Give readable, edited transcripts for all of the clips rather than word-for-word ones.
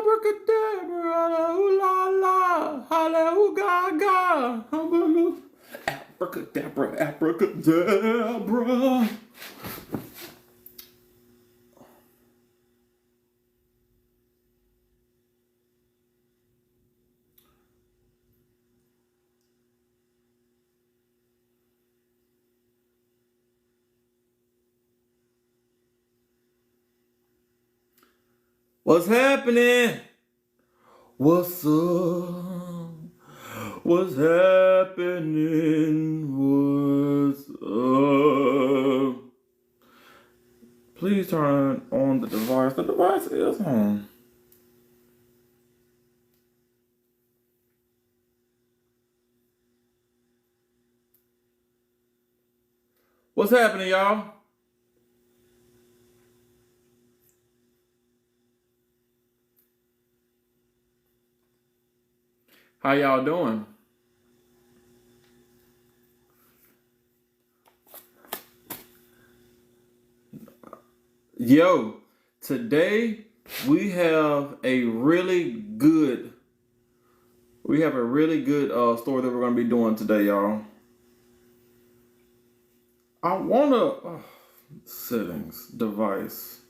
Abracadabra, ooh la la, holla, ooh gaga. Abracadabra, abracadabra. What's happening? What's up? What's happening? What's up? Please turn on the device. The device is on. What's happening, y'all? How y'all doing? Yo, today we have a really good story that we're gonna be doing today, y'all. I wanna settings device.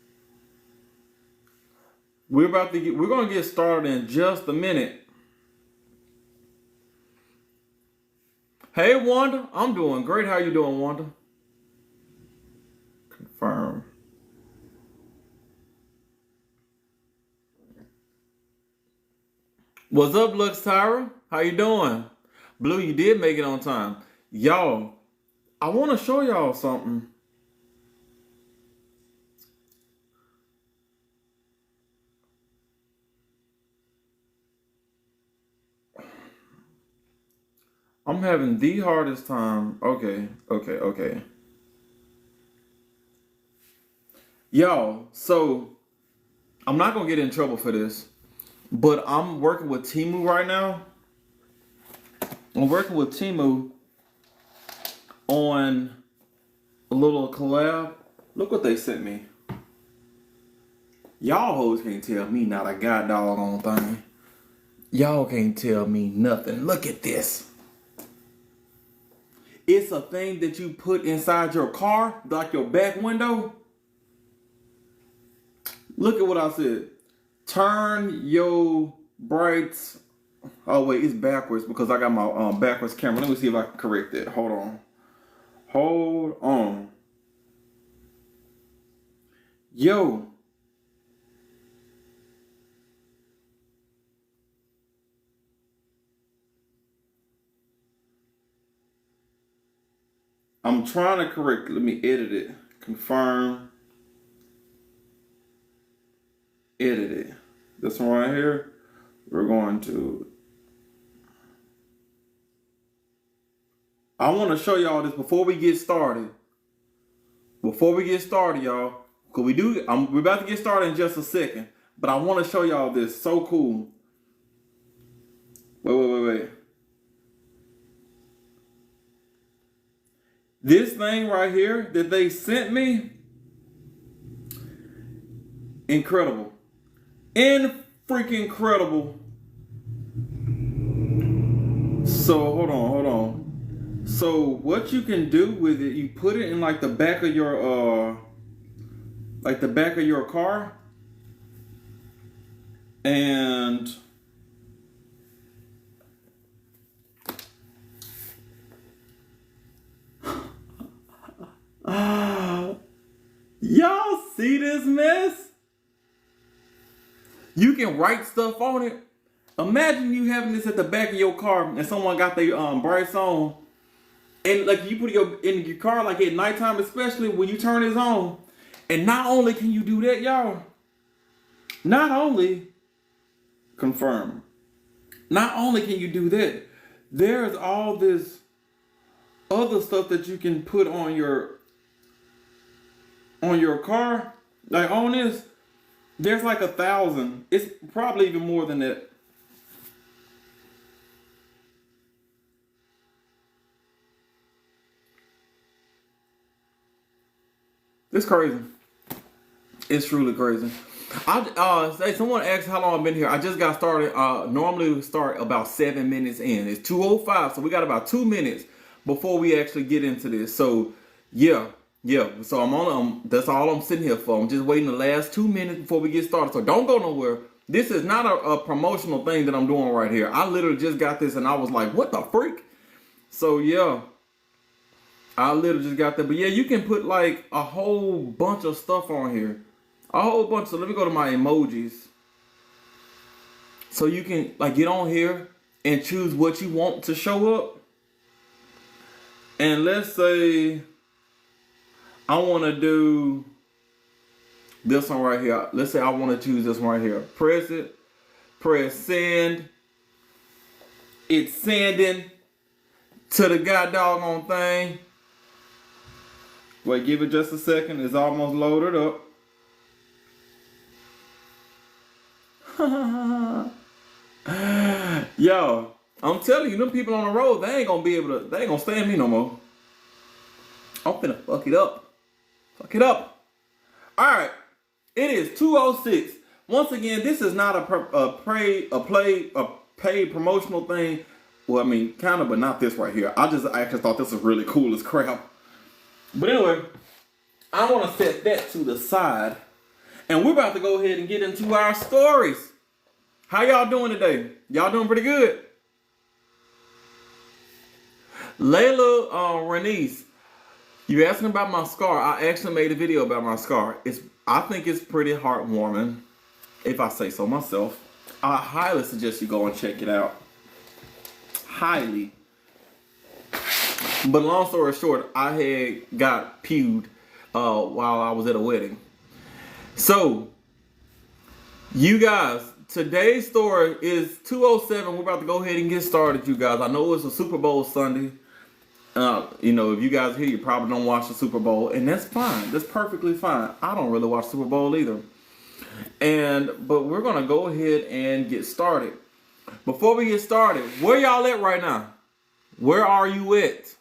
We're gonna get started in just a minute. Hey Wanda, I'm doing great. How you doing, Wanda? Confirm. What's up, Lux Tyra? How you doing? Blue, you did make it on time. Y'all, I want to show y'all something. I'm having the hardest time. Okay. Y'all, so I'm not going to get in trouble for this, but I'm working with Teemu right now. I'm working with Teemu on a little collab. Look what they sent me. Y'all hoes can't tell me not a god doggone thing. Y'all can't tell me nothing. Look at this. It's a thing that you put inside your car, like your back window. Look at what I said. Turn your brights. Oh wait, it's backwards because I got my backwards camera. Let me see if I can correct it. Hold on. Yo. I'm trying to correct it. Let me edit it. Confirm. Edit it. This one right here. We're going to. I want to show y'all this before we get started. Y'all. Cause we're about to get started in just a second. But I want to show y'all this. So cool. Wait. This thing right here that they sent me, incredible. Freaking incredible. So hold on. So what you can do with it, you put it in like the back of your car, and y'all see this mess? You can write stuff on it. Imagine you having this at the back of your car and someone got their brights on, and like you put it in your car like at nighttime, especially when you turn this on. And not only can you do that, y'all. Not only confirm. Not only can you do that, there's all this other stuff that you can put on your car. Like on this, there's like 1,000. It's probably even more than that. It's crazy. It's truly crazy. Say someone asked how long I've been here. I just got started. Normally we start about 7 minutes in. It's 2:05, so we got about 2 minutes before we actually get into this. So yeah. So I'm on. That's all I'm sitting here for. I'm just waiting the last 2 minutes before we get started. So don't go nowhere. This is not a promotional thing that I'm doing right here. I literally just got this and I was like, what the freak? So yeah. I literally just got that. But yeah, you can put like a whole bunch of stuff on here. A whole bunch. So let me go to my emojis. So you can like get on here and choose what you want to show up. And let's say I want to do this one right here. Let's say I want to choose this one right here. Press it. Press send. It's sending to the god doggone thing. Wait, give it just a second. It's almost loaded up. Yo, I'm telling you, them people on the road, they ain't gonna stand me no more. I'm finna fuck it up. Fuck it up. Alright. It is 2:06. Once again, this is not a paid promotional thing. Well, I mean, kind of, but not this right here. I actually thought this was really cool as crap. But anyway, I want to set that to the side. And we're about to go ahead and get into our stories. How y'all doing today? Y'all doing pretty good? Layla Renice, you asking about my scar. I actually made a video about my scar. I think it's pretty heartwarming, if I say so myself. I highly suggest you go and check it out. Highly. But long story short, I had got pewed while I was at a wedding. So, you guys, today's story is 2:07. We're about to go ahead and get started, you guys. I know it's a Super Bowl Sunday. You know, if you guys are here, you probably don't watch the Super Bowl, and that's fine. That's perfectly fine. I don't really watch Super Bowl either. But we're gonna go ahead and get started. Before we get started, where y'all at right now? Where are you at?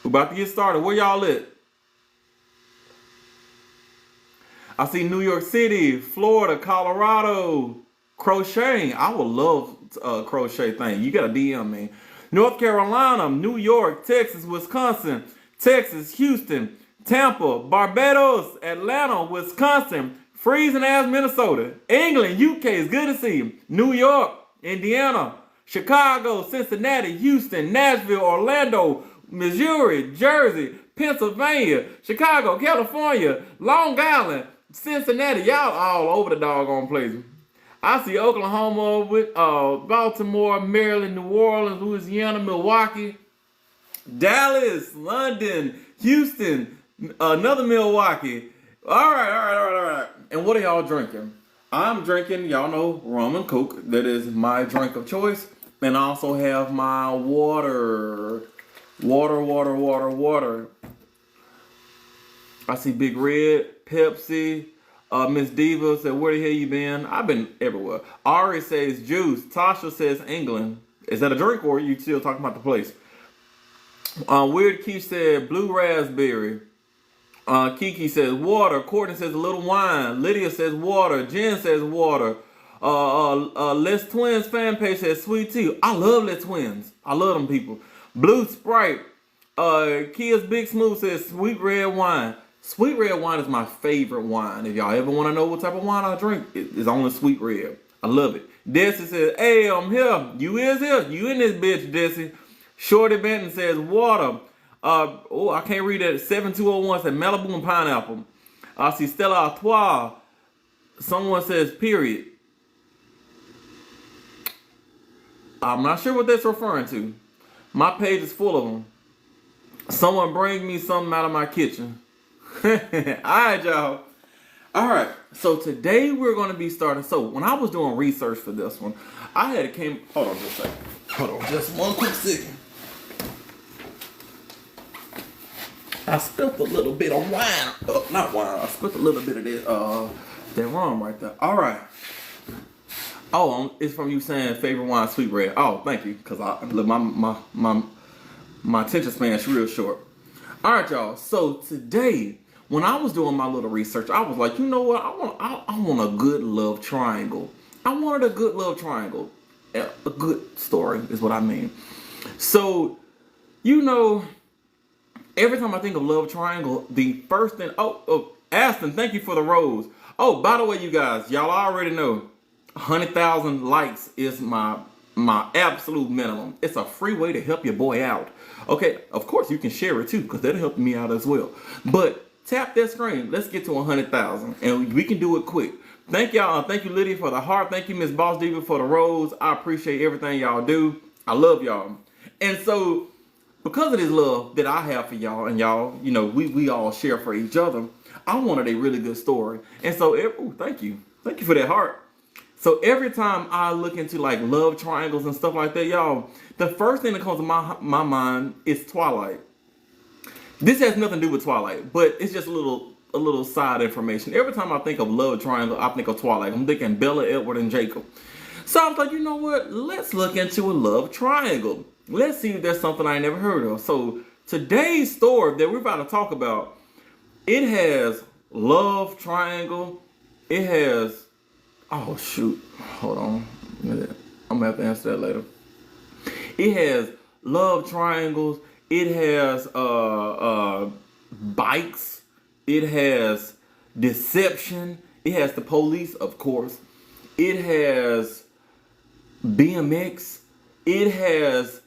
We're about to get started. Where y'all at? I see New York City, Florida, Colorado, crocheting. I would love crochet thing. You got a DM me. North Carolina, New York, Texas, Wisconsin, Texas, Houston, Tampa, Barbados, Atlanta, Wisconsin, freezing ass Minnesota, England, UK, it's good to see you. New York, Indiana, Chicago, Cincinnati, Houston, Nashville, Orlando, Missouri, Jersey, Pennsylvania, Chicago, California, Long Island, Cincinnati, y'all all over the doggone place. I see Oklahoma, with Baltimore, Maryland, New Orleans, Louisiana, Milwaukee, Dallas, London, Houston, another Milwaukee. All right. And what are y'all drinking? I'm drinking, y'all know, rum and Coke. That is my drink of choice. And I also have my water. Water. I see Big Red, Pepsi. Miss Diva said, where the hell you been? I've been everywhere. Ari says juice. Tasha says England. Is that a drink or are you still talking about the place? Weird Keith said blue raspberry. Kiki says water. Courtney says a little wine. Lydia says water. Jen says water. Les Twins fan page says sweet tea. I love Les Twins. I love them people. Blue Sprite. Kia's Big Smooth says sweet red wine. Sweet red wine is my favorite wine. If y'all ever want to know what type of wine I drink, it's only sweet red. I love it. Desi says, hey, I'm here. You is here. You in this bitch, Desi. Shorty Benton says water. I can't read that. 7201 says Malibu and pineapple. I see Stella Artois. Someone says period. I'm not sure what that's referring to. My page is full of them. Someone bring me something out of my kitchen. Alright, y'all. Alright, so today we're going to be starting. So when I was doing research for this one, I had hold on just a second. Hold on just one quick second. I spilled a little bit of wine. Not wine. I spilled a little bit of that rum right there. Alright. Oh, it's from you saying favorite wine, sweet red. Oh, thank you. Because my attention span is real short. Alright, y'all. So today, when I was doing my little research, I was like, you know what? I want a good love triangle. I wanted a good love triangle. A good story is what I mean. So, you know, every time I think of love triangle, the first thing, Aston, thank you for the rose. Oh, by the way, you guys, y'all already know 100,000 likes is my absolute minimum. It's a free way to help your boy out. Okay, of course you can share it too, because that'll help me out as well. But tap that screen. Let's get to 100,000, and we can do it quick. Thank y'all. Thank you, Lydia, for the heart. Thank you, Miss Boss Diva, for the rose. I appreciate everything y'all do. I love y'all. And so, because of this love that I have for y'all, and y'all, you know, we all share for each other, I wanted a really good story. And so, thank you. Thank you for that heart. So every time I look into like love triangles and stuff like that, y'all, the first thing that comes to my mind is Twilight. This has nothing to do with Twilight, but it's just a little side information. Every time I think of love triangle, I think of Twilight. I'm thinking Bella, Edward, and Jacob. So I was like, you know what? Let's look into a love triangle. Let's see if there's something I never heard of. So today's story that we're about to talk about, it has love triangle. It has, oh shoot, hold on. I'm gonna have to answer that later. It has love triangles. It has bikes. It has deception. It has the police, of course. It has BMX. It has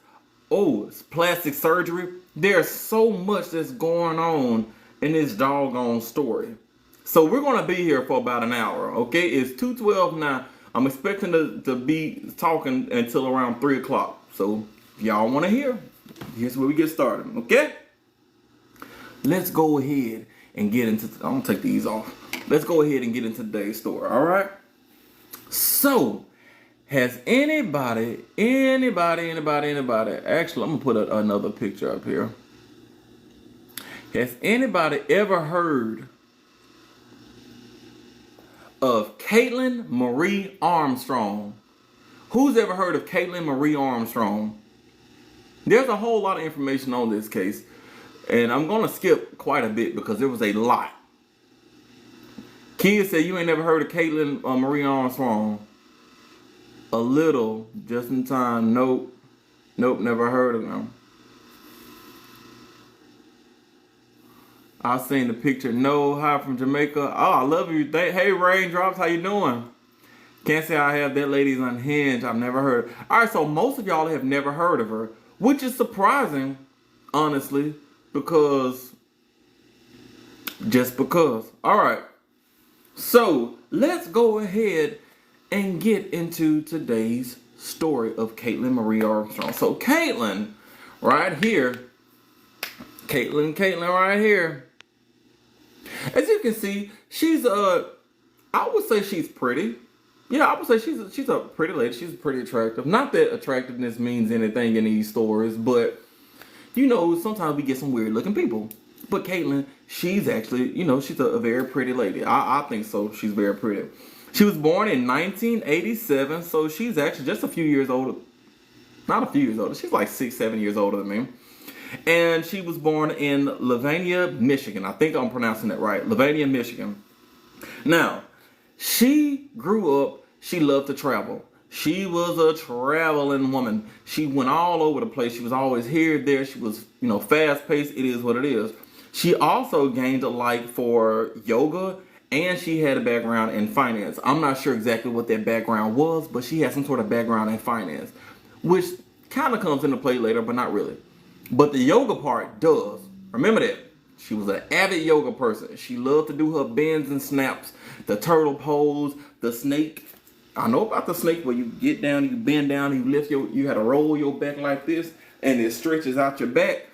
plastic surgery. There's so much that's going on in this doggone story. So we're gonna be here for about an hour. Okay, it's 2:12 now. I'm expecting to be talking until around 3 o'clock. So if y'all want to hear, here's where we get started. Okay, let's go ahead and get into. I'm gonna take these off. Let's go ahead and get into today's story. All right. So, has anybody? Actually, I'm gonna put another picture up here. Has anybody ever heard of Kaitlin Marie Armstrong? Who's ever heard of Kaitlin Marie Armstrong? There's a whole lot of information on this case, and I'm gonna skip quite a bit because there was a lot. Kids say you ain't never heard of Kaitlin Marie Armstrong. A little, just in time. Nope, never heard of them. I seen the picture. No, hi from Jamaica. Oh, I love you. Hey, Raindrops, how you doing? Can't say I have. That lady's unhinged. I've never heard. All right, so most of y'all have never heard of her, which is surprising, honestly, because. All right. So let's go ahead and get into today's story of Kaitlin Marie Armstrong. So Kaitlin, right here. Kaitlin right here. As you can see, she's I would say she's pretty. Yeah, I would say she's a pretty lady. She's pretty attractive. Not that attractiveness means anything in these stories, but you know, sometimes we get some weird looking people. But Kaitlin, she's actually, you know, she's a very pretty lady. I think so. She's very pretty. She was born in 1987, so she's actually just a few years older. Not a few years older. She's like 6-7 years older than me. And she was born in Lavania, Michigan. I think I'm pronouncing that right. Lavania, Michigan. Now, she grew up, she loved to travel. She was a traveling woman. She went all over the place. She was always here, there. She was, you know, fast-paced. It is what it is. She also gained a like for yoga, and she had a background in finance. I'm not sure exactly what that background was, but she had some sort of background in finance, which kind of comes into play later, but not really. But the yoga part does. Remember that. She was an avid yoga person. She loved to do her bends and snaps, the turtle pose, the snake. I know about the snake where you get down, you bend down, you lift you had to roll your back like this, and it stretches out your back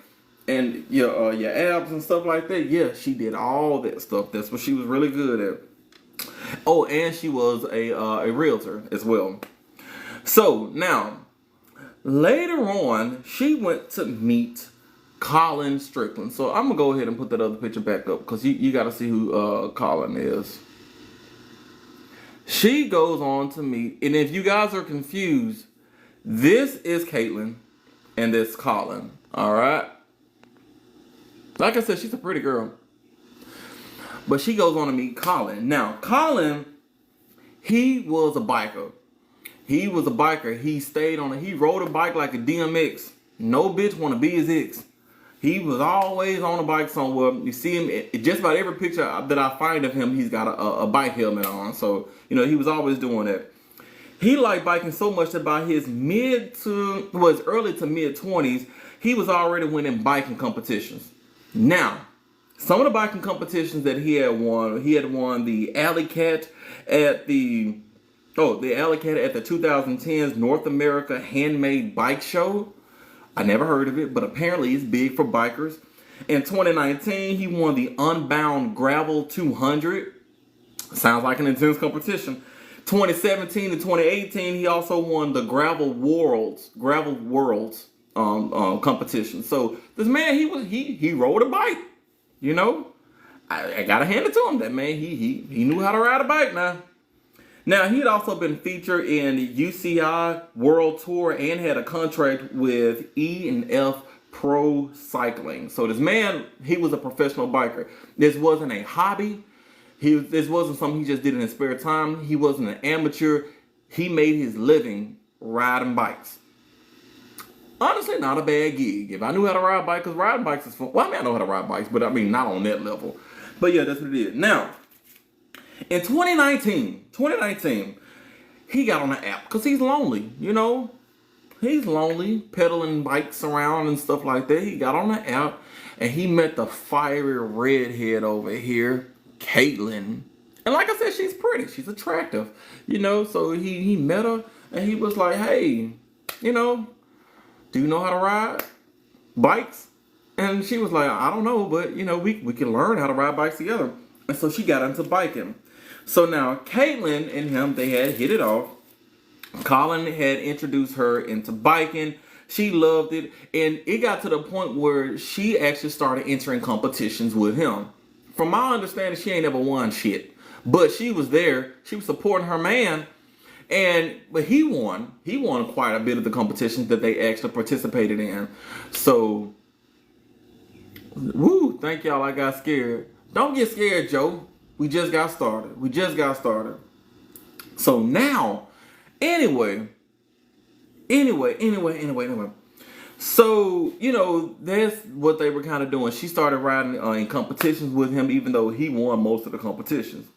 and your abs and stuff like that. Yeah, she did all that stuff. That's what she was really good at. Oh, and she was a realtor as well. So now, later on, she went to meet Colin Strickland. So I'm gonna go ahead and put that other picture back up because you got to see who Colin is. She goes on to meet, and if you guys are confused, this is Kaitlin and this Colin. All right. Like I said, she's a pretty girl. But she goes on to meet Colin. Now, Colin, he was a biker. He was a biker. He stayed on it. He rode a bike like a DMX. No bitch want to be his ex. He was always on a bike somewhere. You see him, just about every picture that I find of him, he's got a bike helmet on. So, you know, he was always doing that. He liked biking so much that by his early to mid 20s, he was already winning biking competitions. Now, some of the biking competitions that he had won the Alley Cat at the 2010s North America Handmade Bike Show. I never heard of it, but apparently it's big for bikers. In 2019, he won the Unbound Gravel 200. Sounds like an intense competition. 2017 and 2018, he also won the Gravel Worlds competition. So this man, he rode a bike. You know, I gotta hand it to him. That man, he knew how to ride a bike now. Now, he had also been featured in UCI World Tour and had a contract with E&F Pro Cycling. So this man, he was a professional biker. This wasn't a hobby. This wasn't something he just did in his spare time. He wasn't an amateur. He made his living riding bikes. Honestly, not a bad gig. If I knew how to ride bikes, because riding bikes is fun. Well, I mean, I know how to ride bikes, but I mean, not on that level. But yeah, that's what it is. Now, in 2019, he got on the app because he's lonely, you know. He's lonely, pedaling bikes around and stuff like that. He got on the app and he met the fiery redhead over here, Kaitlin. And like I said, she's pretty. She's attractive, you know. So he met her and he was like, hey, you know, do you know how to ride bikes? And she was like, I don't know, but, you know, we can learn how to ride bikes together. And so she got into biking. So now, Kaitlin and him, they had hit it off. Colin had introduced her into biking. She loved it. And it got to the point where she actually started entering competitions with him. From my understanding, she ain't ever won shit. But she was there. She was supporting her man. But he won. He won quite a bit of the competitions that they actually participated in. So, woo, thank y'all, I got scared. Don't get scared, Joe. We just got started. So now, anyway. So, you know, that's what they were kind of doing. She started riding in competitions with him, even though he won most of the competitions.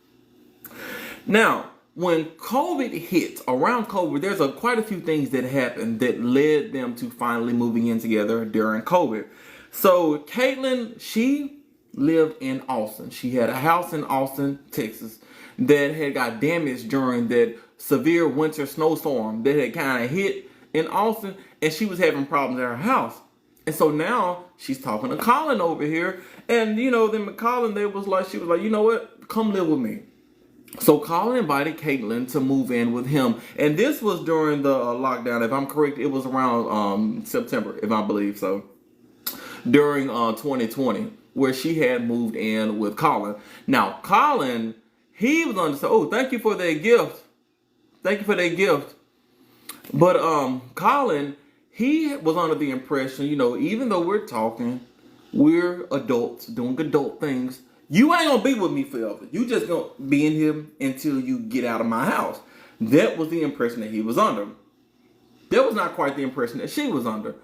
Now, when COVID hit, around COVID, there's quite a few things that happened that led them to finally moving in together during COVID. So, Kaitlin, she lived in Austin. She had a house in Austin, Texas, that had got damaged during that severe winter snowstorm that had kind of hit in Austin, and she was having problems at her house. And so now she's talking to Colin over here, and you know, then Colin, she was like, you know what, come live with me. So Colin invited Kaitlin to move in with him, and this was during the lockdown. If I'm correct, it was around September, if I believe so, during 2020. Where she had moved in with Colin. Now, Colin, he was on the oh, thank you for that gift. But Colin, he was under the impression, you know, even though we're talking, we're adults doing adult things. You ain't gonna be with me forever. You just gonna be in here until you get out of my house. That was the impression that he was under. That was not quite the impression that she was under.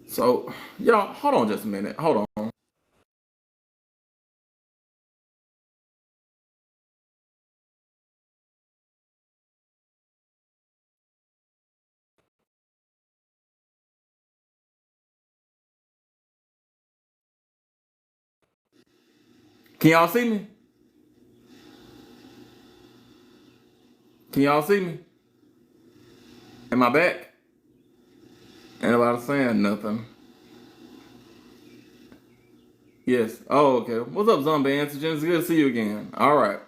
So, y'all, hold on just a minute. Hold on. Can y'all see me? Can y'all see me? Am I back? Ain't nobody saying nothing. Yes. Oh, okay. What's up, Zombie Antigen? It's good to see you again. All right.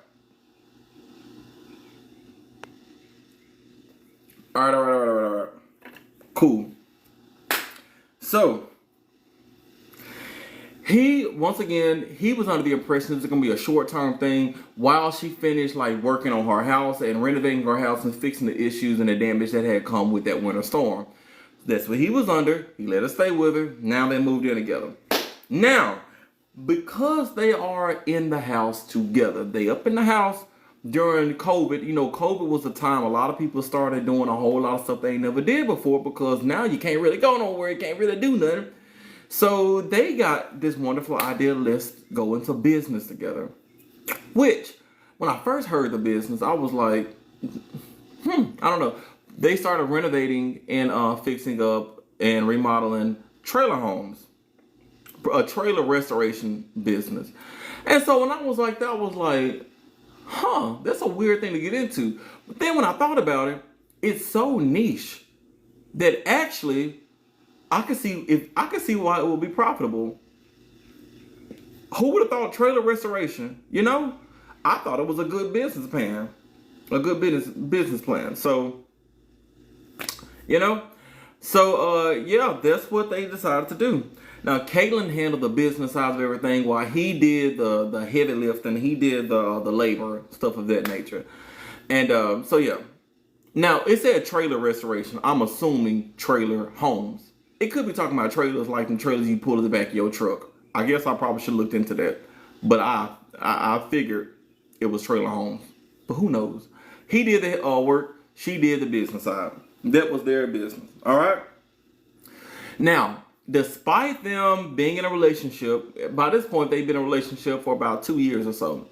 All right. Cool. So, once again, he was under the impression it was going to be a short-term thing while she finished like working on her house and renovating her house and fixing the issues and the damage that had come with that winter storm. That's what he was under. He let her stay with her. Now they moved in together. Now, because they are in the house together, they up in the house during COVID. You know, COVID was a time a lot of people started doing a whole lot of stuff they never did before, because now you can't really go nowhere, you can't really do nothing. So they got this wonderful idea, let's go into business together. Which, when I first heard the business, I was like, I don't know. They started renovating and fixing up and remodeling trailer homes, a trailer restoration business. And so when I was like that, I was like, that's a weird thing to get into. But then when I thought about it, it's so niche that actually I could see why it would be profitable. Who would have thought trailer restoration? You know, I thought it was a good business plan, business plan. So, you know, yeah, that's what they decided to do. Now, Caitlyn handled the business side of everything, while he did the heavy lifting. He did the labor, stuff of that nature. And so, yeah. Now, it said trailer restoration. I'm assuming trailer homes. It could be talking about trailers like the trailers you pull to the back of your truck. I guess I probably should have looked into that. But I figured it was trailer homes. But who knows? He did the work. She did the business side. That was their business. All right? Now, despite them being in a relationship, by this point, they've been in a relationship for about 2 years or so.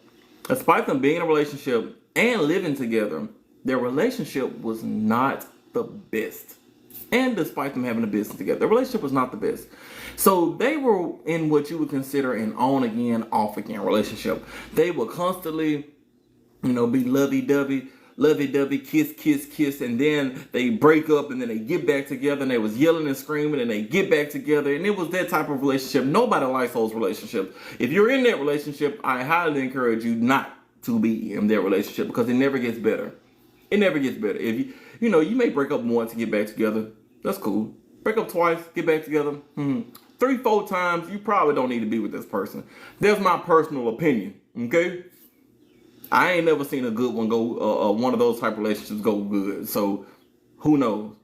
Despite them being in a relationship and living together, their relationship was not the best. And despite them having a business together, their relationship was not the best. So they were in what you would consider an on-again, off-again relationship. They would constantly, be lovey-dovey, kiss, and then they break up, and then they get back together, and they was yelling and screaming, and they get back together, and it was that type of relationship. Nobody likes those relationships. If you're in that relationship, I highly encourage you not to be in that relationship, because it never gets better. It never gets better. If you may break up once and get back together. That's cool. Break up twice, get back together. 3-4 times, you probably don't need to be with this person. That's my personal opinion. Okay? I ain't never seen a good one go, one of those type of relationships go good. So, who knows?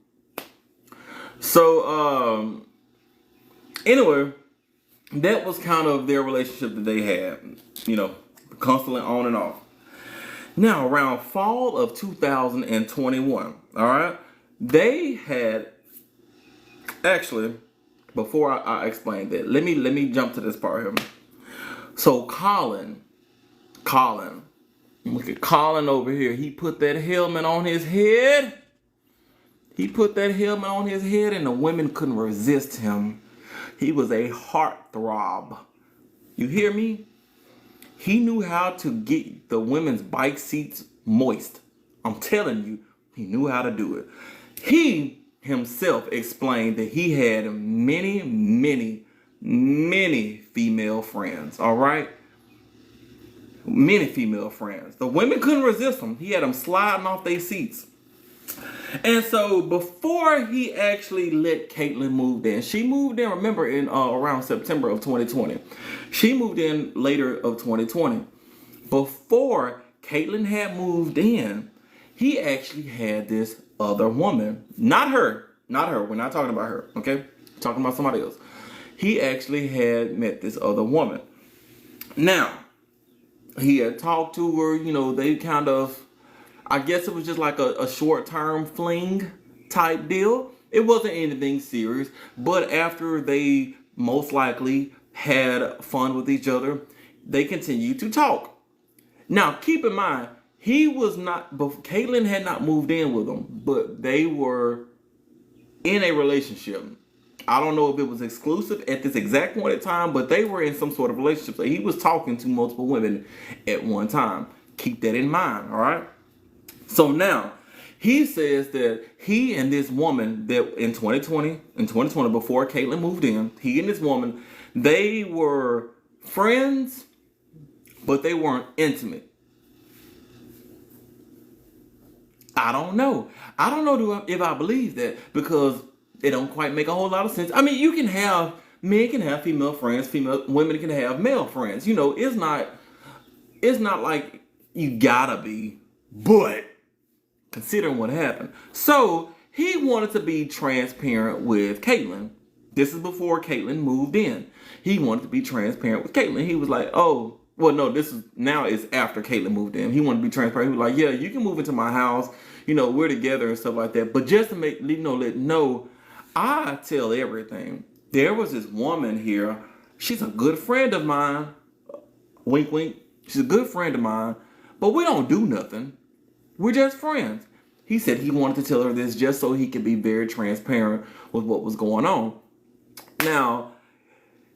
So, anyway, that was kind of their relationship that they had. Constantly on and off. Now, around fall of 2021, all right, they had, actually, before I explain that, let me jump to this part here. So Colin, look at Colin over here. He put that helmet on his head. And the women couldn't resist him. He was a heartthrob. You hear me? He knew how to get the women's bike seats moist. I'm telling you, he knew how to do it. He himself explained that he had many, many, many female friends, all right? Many female friends. The women couldn't resist him. He had them sliding off their seats. And so before he actually let Kaitlyn move in, she moved in, remember, in around September of 2020. She moved in later of 2020. Before Kaitlyn had moved in, he actually had this other woman. Not her. We're not talking about her, okay? We're talking about somebody else. He actually had met this other woman. Now, he had talked to her, they kind of, I guess it was just like a short-term fling type deal. It wasn't anything serious, but after they most likely had fun with each other, they continued to talk. Now, keep in mind, Kaitlyn had not moved in with him, but they were in a relationship. I don't know if it was exclusive at this exact point in time, but they were in some sort of relationship. So he was talking to multiple women at one time. Keep that in mind, all right? So now, he says that he and this woman that in 2020, before Kaitlyn moved in, he and this woman, they were friends, but they weren't intimate. I don't know if I believe that, because it don't quite make a whole lot of sense. I mean, men can have female friends, women can have male friends. It's not like you gotta be, but considering what happened. So he wanted to be transparent with Kaitlyn. This is before Caitlyn moved in. He wanted to be transparent with Caitlyn. He was like, oh, well, no, now it's after Caitlyn moved in. He wanted to be transparent. He was like, yeah, you can move into my house. We're together and stuff like that. But just to I tell everything. There was this woman here. She's a good friend of mine. Wink, wink. She's a good friend of mine. But we don't do nothing. We're just friends. He said he wanted to tell her this just so he could be very transparent with what was going on. Now,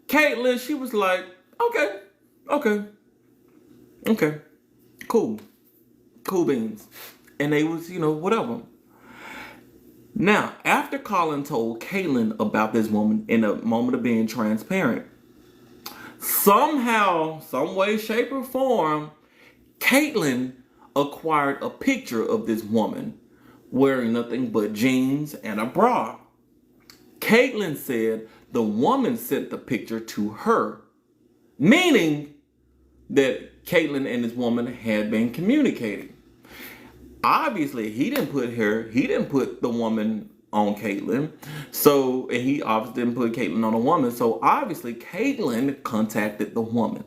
Caitlyn, she was like, okay, cool beans. And they was, whatever. Now, after Colin told Caitlyn about this woman in a moment of being transparent, somehow, some way, shape, or form, Caitlyn acquired a picture of this woman wearing nothing but jeans and a bra. Caitlyn said the woman sent the picture to her, meaning that Caitlyn and this woman had been communicating. Obviously, he didn't put the woman on Caitlyn. And he obviously didn't put Caitlyn on a woman. So obviously, Caitlyn contacted the woman.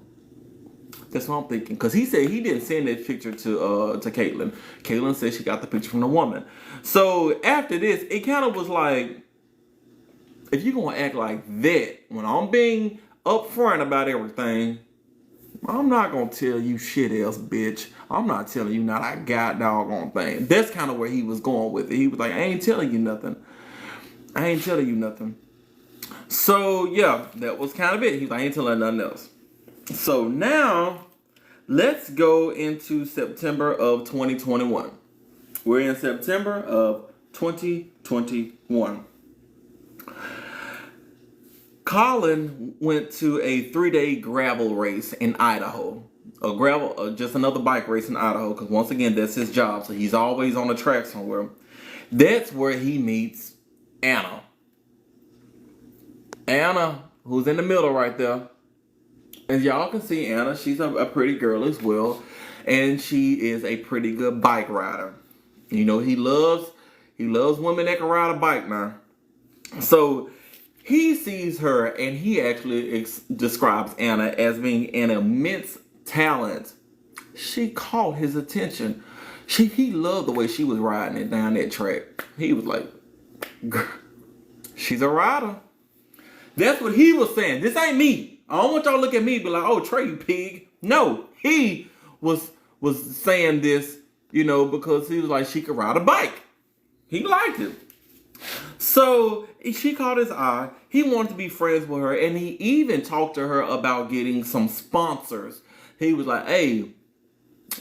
That's what I'm thinking. Because he said he didn't send that picture to Caitlyn. Caitlyn said she got the picture from the woman. So after this, it kind of was like, if you're going to act like that, when I'm being upfront about everything, I'm not going to tell you shit else, bitch. I'm not telling you not a god doggone thing. That's kind of where he was going with it. He was like, I ain't telling you nothing. So, yeah, that was kind of it. He was like, I ain't telling nothing else. So now, let's go into September of 2021. We're in September of 2021. Colin went to a 3-day gravel race in Idaho. Just another bike race in Idaho, because once again, that's his job. So he's always on the track somewhere. That's where he meets Anna. Anna, who's in the middle right there. As y'all can see, Anna, she's a pretty girl as well. And she is a pretty good bike rider. He loves women that can ride a bike now. So he sees her, and he actually describes Anna as being an immense talent. She caught his attention. He loved the way she was riding it down that track. He was like, girl, she's a rider. That's what he was saying. This ain't me. I don't want y'all to look at me and be like, oh, Trey, you pig. No, he was saying this, because he was like, she could ride a bike. He liked it. So she caught his eye. He wanted to be friends with her, and he even talked to her about getting some sponsors. He was like, hey,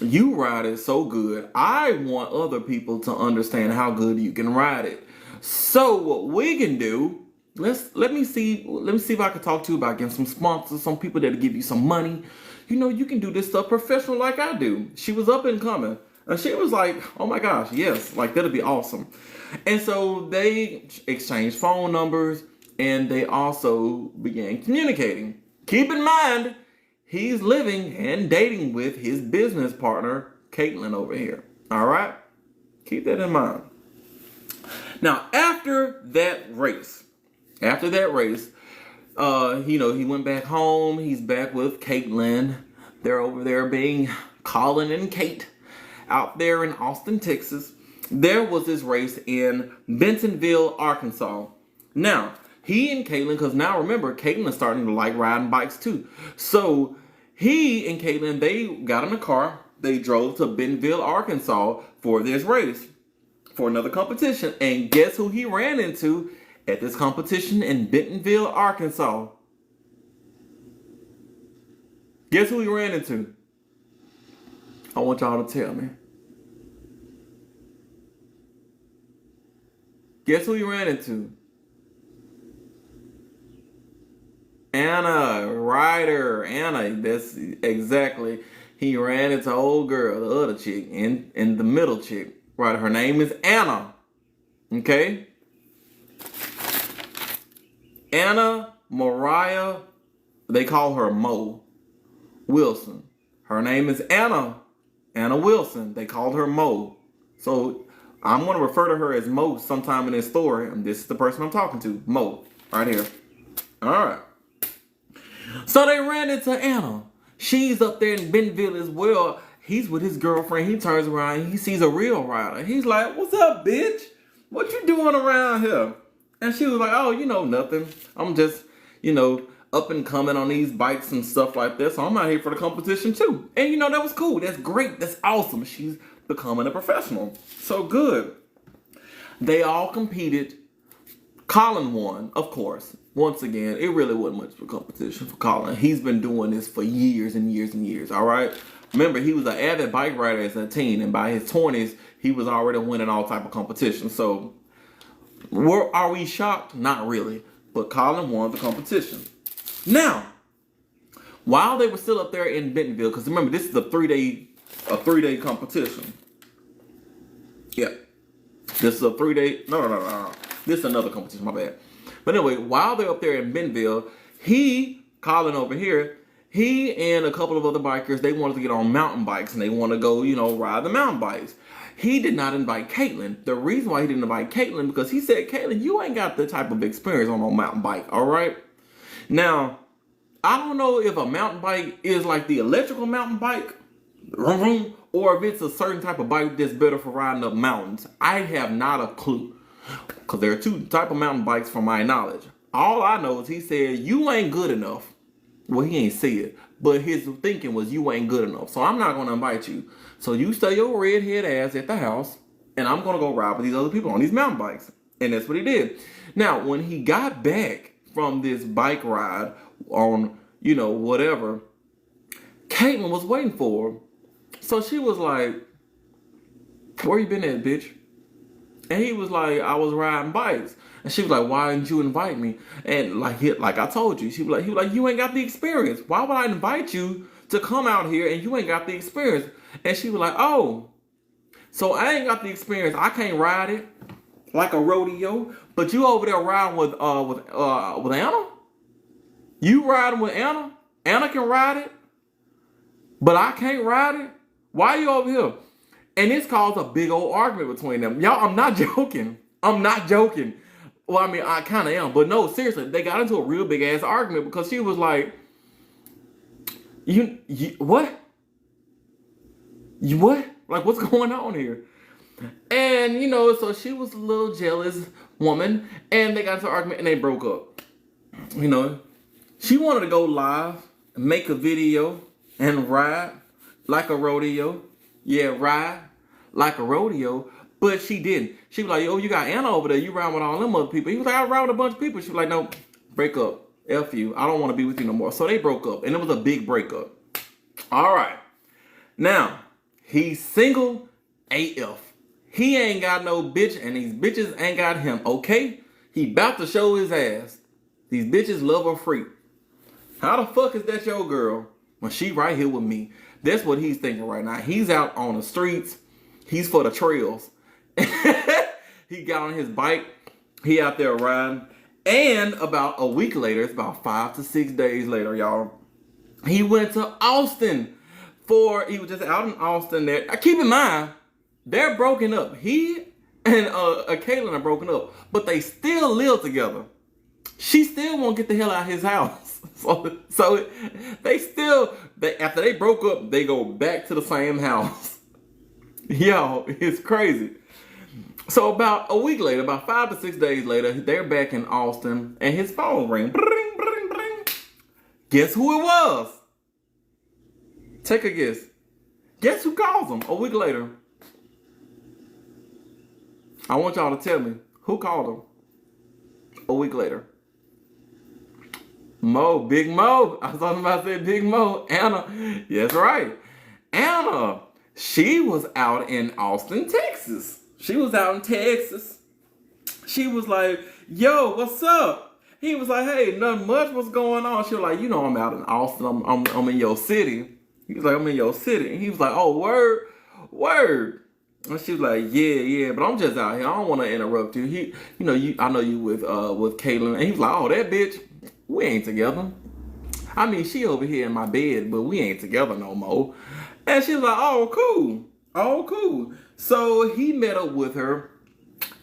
you ride it so good. I want other people to understand how good you can ride it. So what we can do, let me see if I can talk to you about getting some sponsors, some people that'll give you some money. You can do this stuff professional like I do. She was up and coming. And she was like, oh my gosh, yes, like that'll be awesome. And so they exchanged phone numbers, and they also began communicating. Keep in mind, he's living and dating with his business partner, Caitlyn, over here. All right? Keep that in mind. Now, after that race, he went back home. He's back with Caitlyn. They're over there being Colin and Kate out there in Austin, Texas. There was this race in Bentonville, Arkansas. Now, he and Caitlyn, because now remember, Caitlyn's starting to like riding bikes too. So he and Caitlyn, they got in a car. They drove to Bentonville, Arkansas for this race, for another competition. And guess who he ran into at this competition in Bentonville, Arkansas? Guess who he ran into? I want y'all to tell me. Guess who he ran into? Anna Ryder. Anna, that's exactly. He ran into old girl, the other chick, and the middle chick. Right, her name is Anna. Okay? Anna Mariah, they call her Mo Wilson. Her name is Anna Wilson. They called her Mo. So I'm going to refer to her as Mo sometime in this story. And this is the person I'm talking to, Mo, right here. All right. So they ran into Anna. She's up there in Bentonville as well. He's with his girlfriend. He turns around. He sees a real rider. He's like, "What's up, bitch? What you doing around here?" And she was like, "Oh, nothing. I'm just, up and coming on these bikes and stuff like this. So I'm out here for the competition too." And that was cool. That's great. That's awesome. She's becoming a professional. So good. They all competed. Colin won, of course. Once again, it really wasn't much of a competition for Colin. He's been doing this for years and years and years, all right? Remember, he was an avid bike rider as a teen, and by his 20s, he was already winning all type of competitions. So, are we shocked? Not really. But Colin won the competition. Now, while they were still up there in Bentonville, because remember, this is a three-day competition. Yeah. This is a 3-day, no. This is another competition, my bad. But anyway, while they're up there in Bentonville, Colin over here, he and a couple of other bikers, they wanted to get on mountain bikes and they want to go, ride the mountain bikes. He did not invite Caitlin. The reason why he didn't invite Caitlin, because he said, "Caitlin, you ain't got the type of experience on a mountain bike, all right?" Now, I don't know if a mountain bike is like the electrical mountain bike, or if it's a certain type of bike that's better for riding up mountains. I have not a clue. Because there are two type of mountain bikes from my knowledge. All I know is he said, "You ain't good enough." Well, he ain't say it, but his thinking was, "You ain't good enough, so I'm not going to invite you. So you stay your redhead ass at the house, and I'm going to go ride with these other people on these mountain bikes." And that's what he did. Now, when he got back from this bike ride on, whatever, Caitlin was waiting for him. So she was like, "Where you been at, bitch?" And he was like, "I was riding bikes." And she was like, "Why didn't you invite me?" And like I told you, he was like, "You ain't got the experience. Why would I invite you to come out here and you ain't got the experience?" And she was like, "Oh, so I ain't got the experience. I can't ride it like a rodeo. But you over there riding with Anna? You riding with Anna? Anna can ride it, but I can't ride it. Why you over here?" And this caused a big old argument between them. Y'all, I'm not joking. I'm not joking. Well, I mean, I kind of am. But no, seriously, they got into a real big ass argument because she was like, you what? You what? Like, what's going on here? And, so she was a little jealous woman. And they got into an argument and they broke up. She wanted to go live, make a video, and ride like a rodeo. Yeah, ride like a rodeo, but she didn't. She was like, "Yo, you got Anna over there. You ride with all them other people." He was like, "I ride with a bunch of people." She was like, "No, break up. F you. I don't want to be with you no more." So they broke up, and it was a big breakup. All right. Now, he's single AF. He ain't got no bitch, and these bitches ain't got him, okay? He about to show his ass. These bitches love a freak. How the fuck is that your girl when she right here with me? That's what he's thinking right now. He's out on the streets. He's for the trails. He got on his bike. He out there riding. And about a week later, it's about 5 to 6 days later, y'all, he went to Austin he was just out in Austin there. Keep in mind, they're broken up. He and Caitlin are broken up. But they still live together. She still won't get the hell out of his house. So after they broke up, they go back to the same house. Yo, it's crazy. So about a week later, about 5 to 6 days later, they're back in Austin and his phone rang. Bring, bring, bring. Guess who it was? Take a guess. Guess who calls him a week later? I want y'all to tell me who called him a week later. Big Mo. I was talking about saying Big Mo. Anna. Yes, right. Anna. She was out in Austin, Texas. She was out in Texas. She was like, "Yo, what's up?" He was like, "Hey, nothing much. What's going on?" She was like, "I'm out in Austin. I'm in your city." He was like, "I'm in your city." And he was like, "Oh, word." And she was like, yeah, but I'm just out here. I don't want to interrupt you. I know you with Caitlin. And he was like, "Oh, that bitch, we ain't together. I mean, she over here in my bed, but we ain't together no more." And she was like, "Oh, cool. So he met up with her,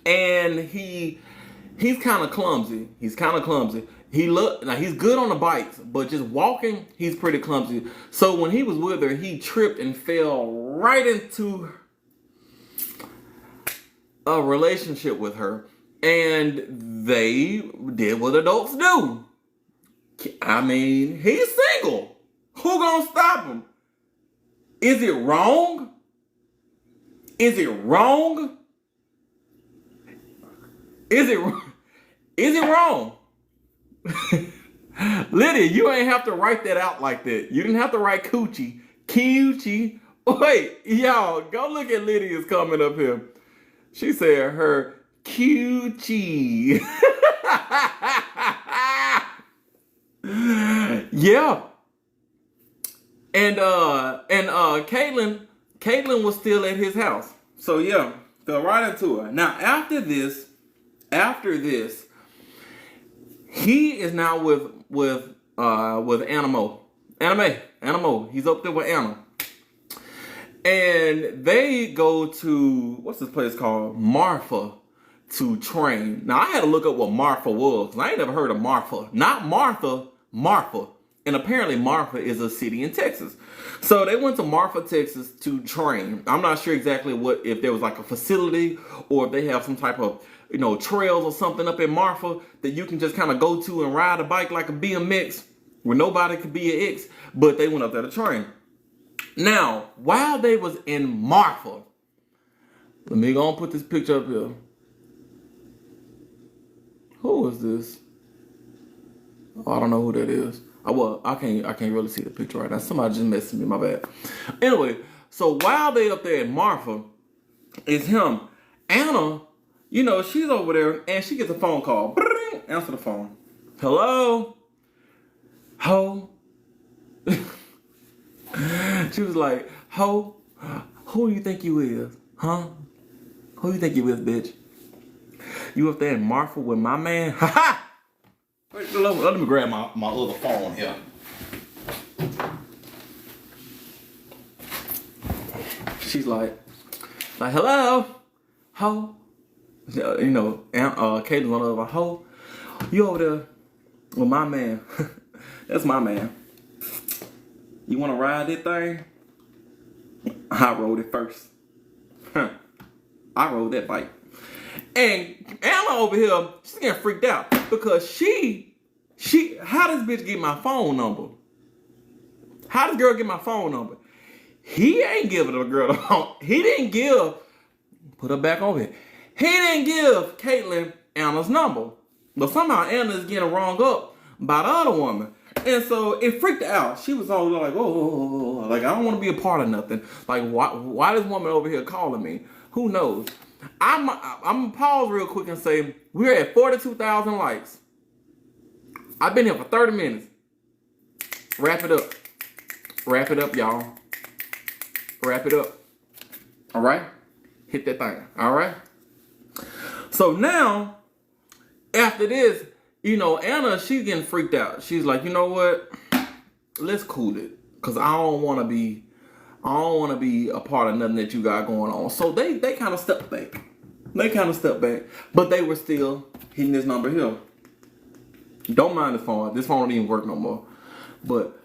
and he's kind of clumsy. Now he's good on the bikes, but just walking, he's pretty clumsy. So when he was with her, he tripped and fell right into a relationship with her. And they did what adults do. I mean, he's single. Who gonna stop him? Is it wrong? Is it wrong? Is it wrong? Lydia, you ain't have to write that out like that. You didn't have to write coochie. Coochie. Wait, y'all, go look at Lydia's comment up here. She said her coochie. Yeah. And Caitlyn was still at his house. So yeah, go right into it. Now after this, he is now with Animo. He's up there with Anna. And they go to, what's this place called? Marfa to train. Now I had to look up what Marfa was, because I ain't never heard of Marfa. Not Martha, Marfa. And apparently Marfa is a city in Texas. So they went to Marfa, Texas to train. I'm not sure exactly if there was like a facility or if they have some type of, trails or something up in Marfa that you can just kind of go to and ride a bike like a BMX where nobody could be an X, but they went up there to train. Now, while they was in Marfa, let me go and put this picture up here. Who is this? Oh, I don't know who that is. I can't really see the picture right now. Somebody just messaged me, my bad. Anyway, so while they up there at Marfa, it's him. Anna, she's over there and she gets a phone call. Answer the phone. Hello? Ho? She was like, ho? Who do you think you is? Huh? Who do you think you is, bitch? You up there in Marfa with my man? Ha ha! Wait, let me grab my other phone here. She's like, hello? Ho? Caitlyn on the other, ho? You over there with my man? That's my man. You want to ride that thing? I rode it first. I rode that bike. And Anna over here, she's getting freaked out because how does bitch get my phone number? How does girl get my phone number? He ain't giving the girl the phone. He didn't give, put her back over here. He didn't give Caitlyn Anna's number. But somehow Anna is getting rung up by the other woman. And so it freaked her out. She was all like, oh, like I don't want to be a part of nothing. Like why this woman over here calling me? Who knows? I'm gonna pause real quick and say we're at 42,000 likes. I've been here for 30 minutes. Wrap it up. Wrap it up, y'all. Wrap it up. All right? Hit that thing. All right? So now, after this, Anna, she's getting freaked out. She's like, you know what? Let's cool it. Because I don't want to be a part of nothing that you got going on. So they kind of stepped back. But they were still hitting this number here. Don't mind this phone. This phone don't even work no more. But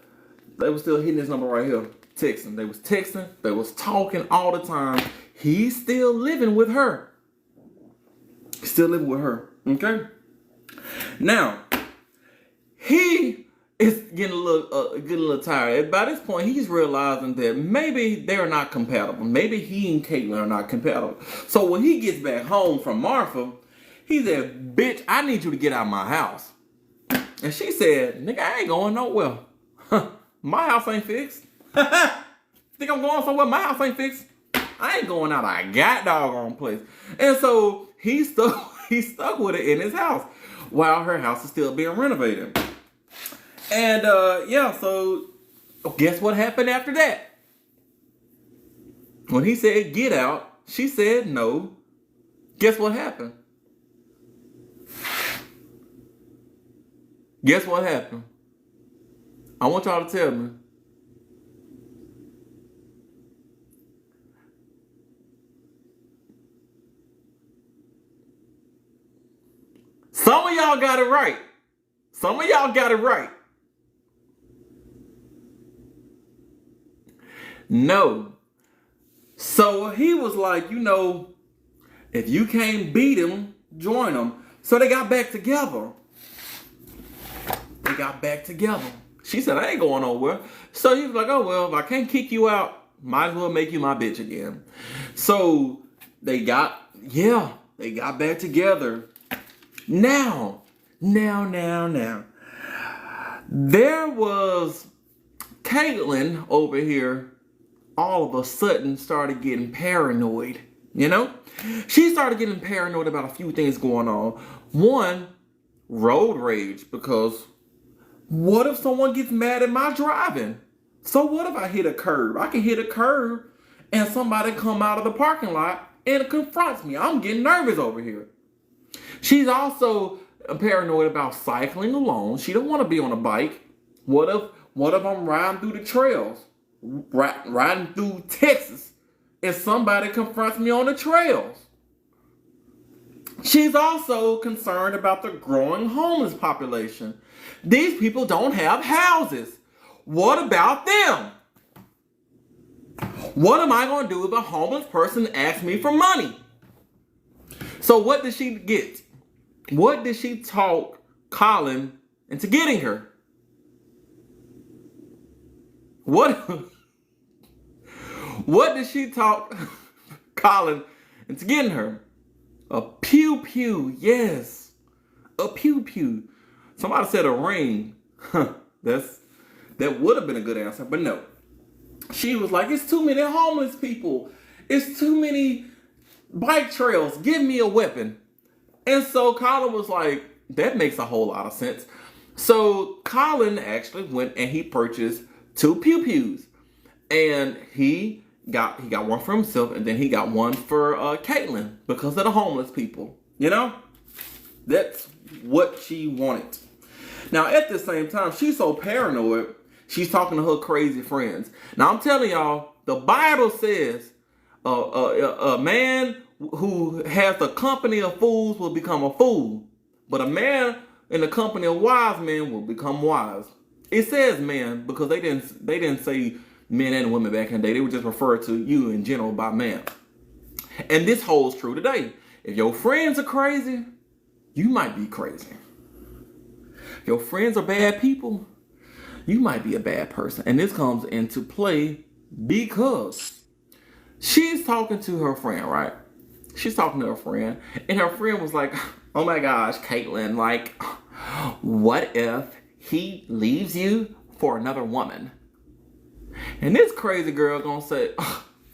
they were still hitting this number right here. Texting. They was texting. They was talking all the time. He's still living with her. Okay? Now, he is getting a little tired. By this point, he's realizing that maybe they're not compatible. Maybe he and Caitlyn are not compatible. So when he gets back home from Marfa, he said, bitch, I need you to get out of my house. And she said, nigga, I ain't going nowhere. My house ain't fixed. Think I'm going somewhere? My house ain't fixed. I ain't going out. I got doggone place. And so he stuck with it in his house while her house is still being renovated. And so guess what happened after that? When he said get out, she said no. Guess what happened? Guess what happened? I want y'all to tell me. Some of y'all got it right. Some of y'all got it right. No. So he was like, you know, if you can't beat him, join him. So they got back together. She said, I ain't going nowhere. So he was like, oh, well, if I can't kick you out, might as well make you my bitch again. So they got back together. Now. There was Kaitlin over here all of a sudden started getting paranoid, you know? She started getting paranoid about a few things going on. One, road rage, because what if someone gets mad at my driving? So what if I hit a curb? I can hit a curb and somebody come out of the parking lot and confronts me. I'm getting nervous over here. She's also paranoid about cycling alone. She don't want to be on a bike. What if I'm riding through the trails? Riding through Texas and somebody confronts me on the trails. She's also concerned about the growing homeless population. These people don't have houses. What about them? What am I going to do if a homeless person asks me for money? So what did she get? What did she talk Colin into getting her? What did she talk Colin into getting her? A pew-pew, yes. A pew-pew. Somebody said a ring. That would have been a good answer, but no. She was like, it's too many homeless people. It's too many bike trails. Give me a weapon. And so Colin was like, that makes a whole lot of sense. So Colin actually went and he purchased 2 pew-pews. And he got one for himself, and then he got one for Kaitlin because of the homeless people. You know? That's what she wanted. Now, at the same time, she's so paranoid, she's talking to her crazy friends. Now, I'm telling y'all, the Bible says a man who has the company of fools will become a fool, but a man in the company of wise men will become wise. It says man because they didn't say men and women back in the day. They would just refer to you in general by man. And this holds true today. If your friends are crazy, you might be crazy. If your friends are bad people, you might be a bad person. And this comes into play because she's talking to her friend, right? She's talking to her friend, and her friend was like, oh my gosh, Kaitlin, like, what if he leaves you for another woman? And this crazy girl gonna say,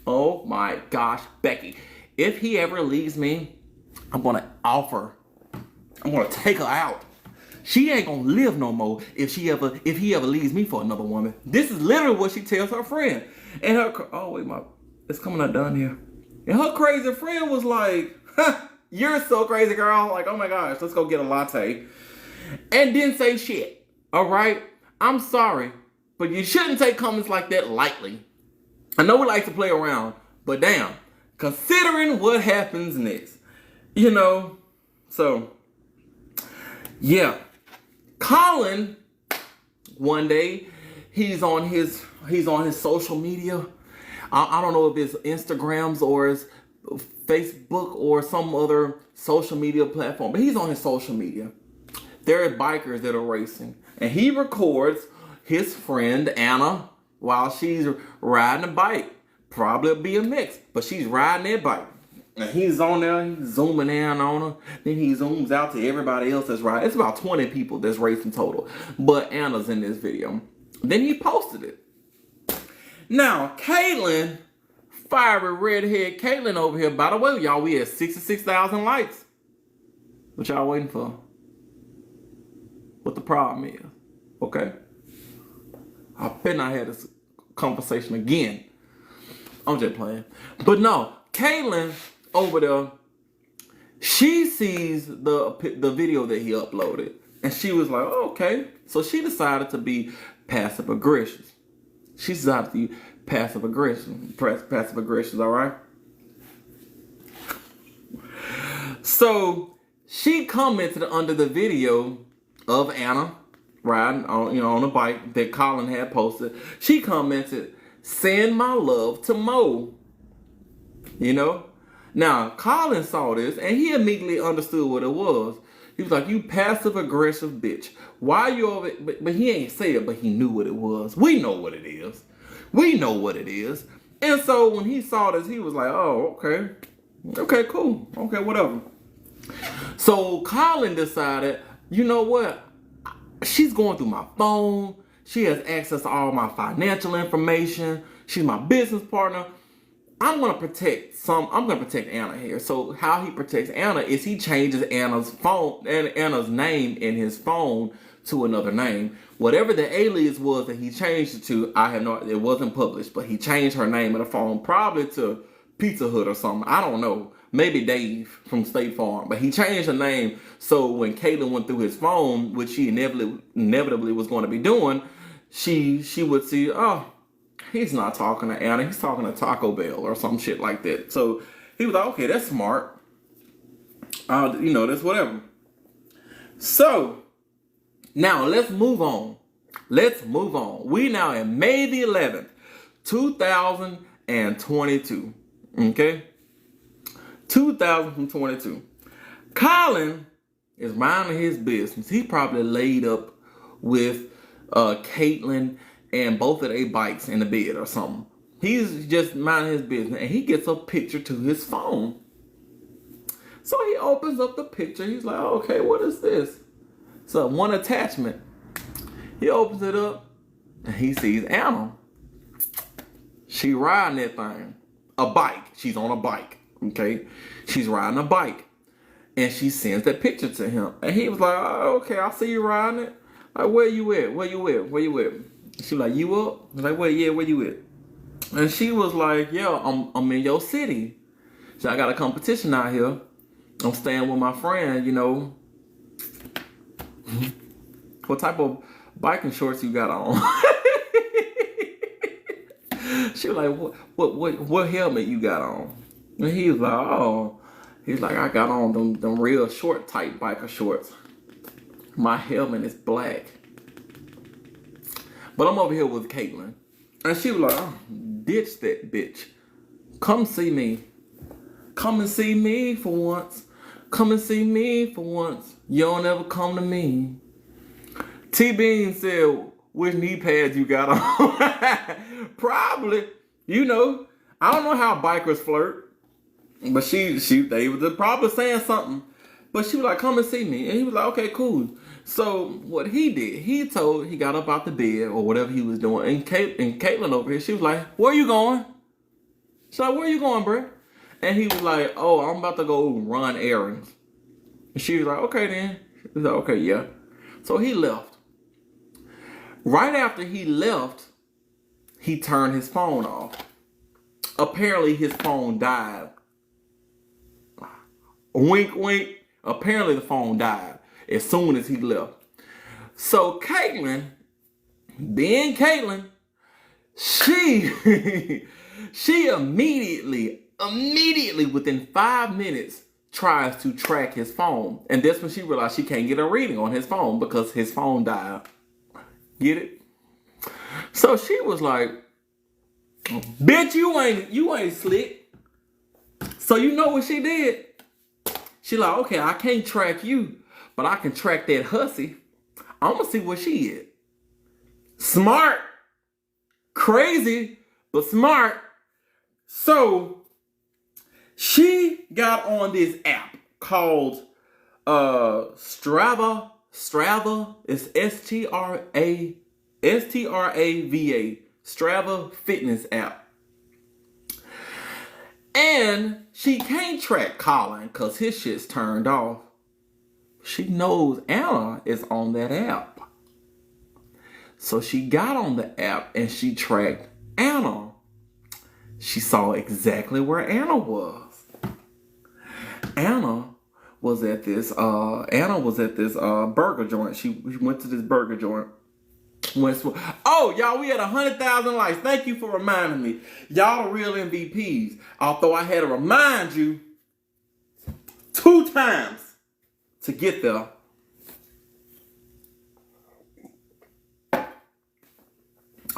oh my gosh, Becky, if he ever leaves me, I'm gonna take her out. She ain't gonna live no more if he ever leaves me for another woman. This is literally what she tells her friend. And it's coming out done here. And her crazy friend was like, you're so crazy, girl. Like, oh my gosh, let's go get a latte. And didn't say shit. All right? I'm sorry, but you shouldn't take comments like that lightly. I know we like to play around, but damn, considering what happens next, you know. So, yeah. Colin, one day, he's on his social media. I don't know if it's Instagrams or it's Facebook or some other social media platform, but he's on his social media. There are bikers that are racing, and he records his friend Anna while she's riding a bike. Probably a BMX, but she's riding that bike. And he's on there, he's zooming in on her. Then he zooms out to everybody else that's riding. It's about 20 people that's racing total, but Anna's in this video. Then he posted it. Now, Kaitlin, fiery redhead Kaitlin over here. By the way, y'all, we at 66,000 likes. What y'all waiting for? What the problem is? Okay? I bet not had this conversation again. I'm just playing. But no, Kaitlin over there, she sees the video that he uploaded. And she was like, oh, okay. So she decided to be passive aggressive. She decided to be passive aggression, all right? So she commented under the video of Anna riding on, on a bike that Colin had posted. She commented, "Send my love to Mo." You know? Now, Colin saw this and he immediately understood what it was. He was like, "You passive aggressive bitch. Why you over it?" But he ain't say it, but he knew what it was. We know what it is. We know what it is. And so when he saw this, he was like, "Oh, okay. Okay, cool. Okay, whatever." So Colin decided, you know what? She's going through my phone. She has access to all my financial information. She's my business partner. I'm gonna protect Anna here. So how he protects Anna is he changes Anna's phone and Anna's name in his phone to another name. Whatever the alias was that he changed it to, it wasn't published, but he changed her name in the phone, probably to Pizza Hut or something. I don't know. Maybe Dave from State Farm. But he changed her name so when Kaitlin went through his phone, which she inevitably was going to be doing, she would see, oh, he's not talking to Anna. He's talking to Taco Bell or some shit like that. So he was like, okay, that's smart. That's whatever. So now let's move on. We now in May the 11th, 2022. Okay? 2022. Colin is minding his business. He probably laid up with Caitlin and both of their bikes in the bed or something. He's just minding his business and he gets a picture to his phone. So he opens up the picture. He's like, oh, okay, what is this? So one attachment. He opens it up and he sees Anna. She riding that thing. A bike. She's on a bike. Okay? She's riding a bike. And she sends that picture to him. And he was like, oh, okay, I see you riding it. Like, where you at? Where you at? She was like, you up? He's like, where you at? And she was like, yeah, I'm in your city. So I got a competition out here. I'm staying with my friend, What type of biking shorts you got on? She was like, what helmet you got on? And he was like, oh. He's like, I got on them real short type biker shorts. My helmet is black. But I'm over here with Caitlin. And she was like, oh, ditch that bitch. Come see me. Come and see me for once. You don't ever come to me. T-Bean said, which knee pads you got on? Probably. I don't know how bikers flirt. But they were probably saying something. But she was like, come and see me. And he was like, okay, cool. So what he did, he got up out the bed or whatever he was doing. And Caitlin over here, she was like, where you going? She's like, where you going, bruh? And he was like, oh, I'm about to go run errands. And she was like, okay then. He was like, okay, yeah. So he left. Right after he left, he turned his phone off. Apparently his phone died. Wink, wink. Apparently the phone died as soon as he left. So Caitlin, being Caitlin, she immediately within 5 minutes tries to track his phone. And that's when she realized she can't get a reading on his phone because his phone died. Get it? So she was like, bitch, you ain't slick. So you know what she did? She like, okay, I can't track you, but I can track that hussy. I'm gonna see where she is. Smart. Crazy, but smart. So she got on this app called Strava. Strava is Strava. Strava fitness app. And she can't track Colin because his shit's turned off. She knows Anna is on that app. So she got on the app and she tracked Anna. She saw exactly where Anna was. Anna was at this burger joint. She went to this burger joint. Oh, y'all, we had 100,000 likes. Thank you for reminding me. Y'all are real MVPs. Although I had to remind you 2 times to get there.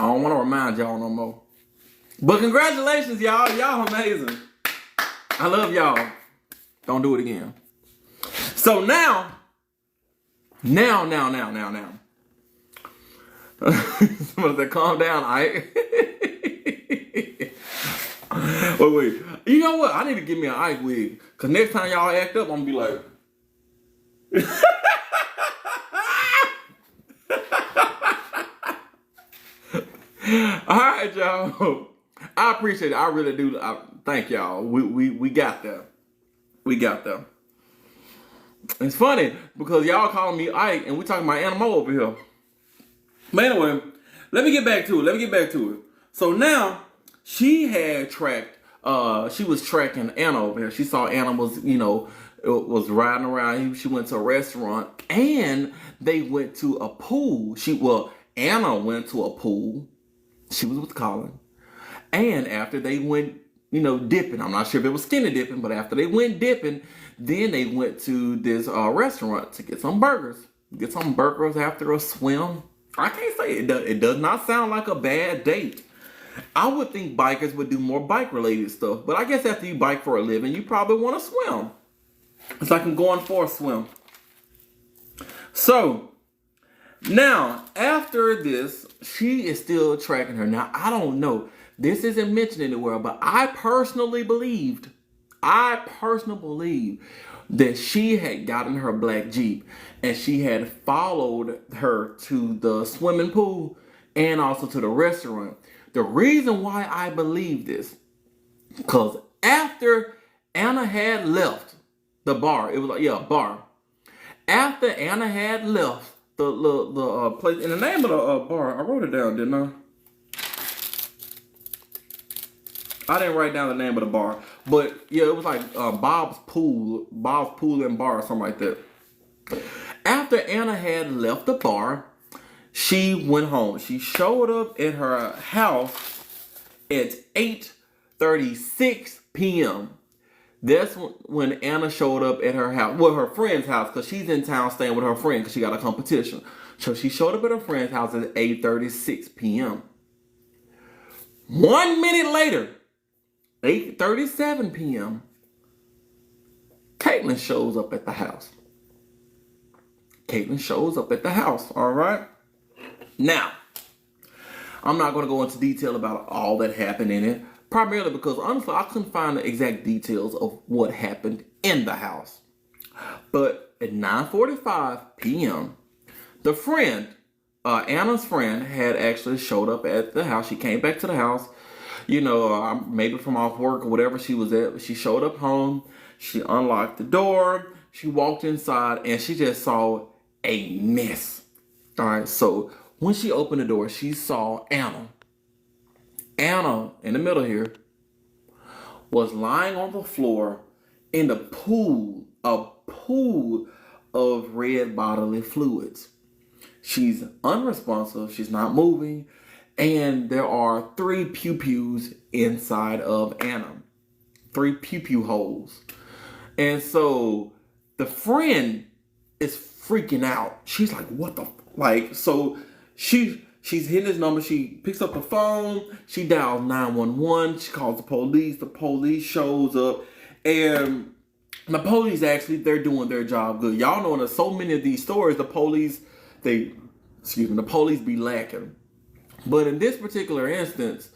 I don't want to remind y'all no more. But congratulations, y'all. Y'all amazing. I love y'all. Don't do it again. So now. Somebody said, calm down, Ike. Wait. You know what? I need to get me an Ike wig. Because next time y'all act up, I'm going to be like... All right, y'all. I appreciate it. I really do. Thank y'all. We got there. We got there. It's funny because y'all calling me Ike and we talking about animal over here. But anyway, let me get back to it. So now she had tracked. She was tracking Anna over here. She saw Anna was, was riding around. She went to a restaurant and they went to a pool. Anna went to a pool. She was with Colin. And after they went, dipping, I'm not sure if it was skinny dipping, but after they went dipping, then they went to this restaurant to get some burgers. Get some burgers after a swim. I can't say it does not sound like a bad date. I would think bikers would do more bike-related stuff, but I guess after you bike for a living, you probably want to swim. It's like I'm going for a swim. So, now, after this, she is still tracking her. Now, I don't know. This isn't mentioned anywhere, but I personally believe that she had gotten her black Jeep and she had followed her to the swimming pool and also to the restaurant. The reason why I believe this, because after Anna had left the bar, it was like, bar. After Anna had left the place, in the name of the bar, I wrote it down, didn't I? I didn't write down the name of the bar, but yeah, it was like Bob's Pool and Bar or something like that. After Anna had left the bar, she went home. She showed up at her house at 8:36 p.m. That's when Anna showed up at her house, her friend's house, because she's in town staying with her friend because she got a competition. So she showed up at her friend's house at 8:36 p.m. 1 minute later, 8:37 p.m., Caitlyn shows up at the house. All right? Now, I'm not going to go into detail about all that happened in it, primarily because, honestly, I couldn't find the exact details of what happened in the house. But at 9:45 p.m., the friend, Anna's friend, had actually showed up at the house. She came back to the house, maybe from off work or whatever she was at. She showed up home. She unlocked the door. She walked inside, and she just saw a mess. All right, so when she opened the door, she saw Anna. Anna, in the middle here, was lying on the floor in a pool of red bodily fluids. She's unresponsive. She's not moving. And there are 3 pew-pews inside of Anna. 3 pew-pew holes. And so the friend is freaking out. She's like, what the... so she's hitting his number. She picks up the phone. She dials 911. She calls the police. The police shows up. And the police actually, they're doing their job good. Y'all know in so many of these stories, the police be lacking. But in this particular instance,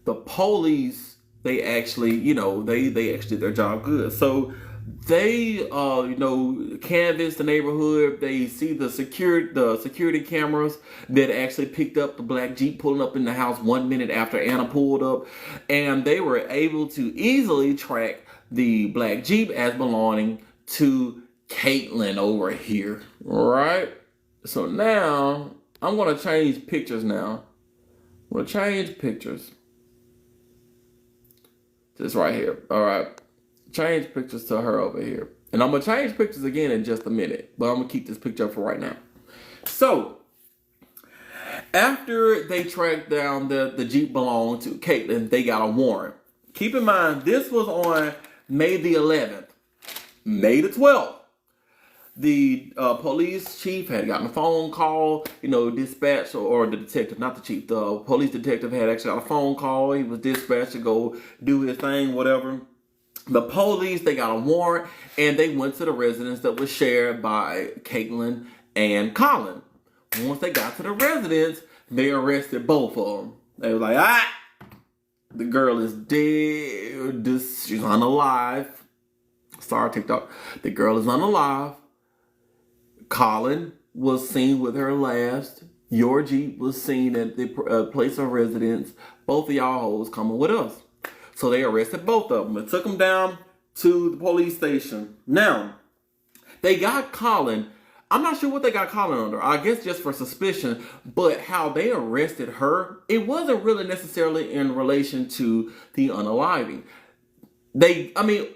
the police, they actually, they actually did their job good. So they, canvassed the neighborhood. They see the security cameras that actually picked up the black Jeep pulling up in the house 1 minute after Anna pulled up. And they were able to easily track the black Jeep as belonging to Caitlyn over here. Right? So now, I'm going to change pictures now. I'm going to change pictures. Just right here. All right. Change pictures to her over here. And I'm going to change pictures again in just a minute. But I'm going to keep this picture up for right now. So, after they tracked down the Jeep belonged to Caitlyn, they got a warrant. Keep in mind, this was on May the 11th. May the 12th. the police chief had gotten a phone call, dispatched, or the detective, not the chief, the police detective had actually got a phone call. He was dispatched to go do his thing, whatever. The police, they got a warrant, and they went to the residence that was shared by Caitlin and Colin. Once they got to the residence, they arrested both of them. They were like, the girl is dead. She's unalive. Sorry, TikTok. The girl is unalive. Colin was seen with her last. Your Jeep was seen at the place of residence. Both of y'all hoes coming with us. So they arrested both of them and took them down to the police station. Now, they got Colin. I'm not sure what they got Colin under. I guess just for suspicion. But how they arrested her, it wasn't really necessarily in relation to the unaliving.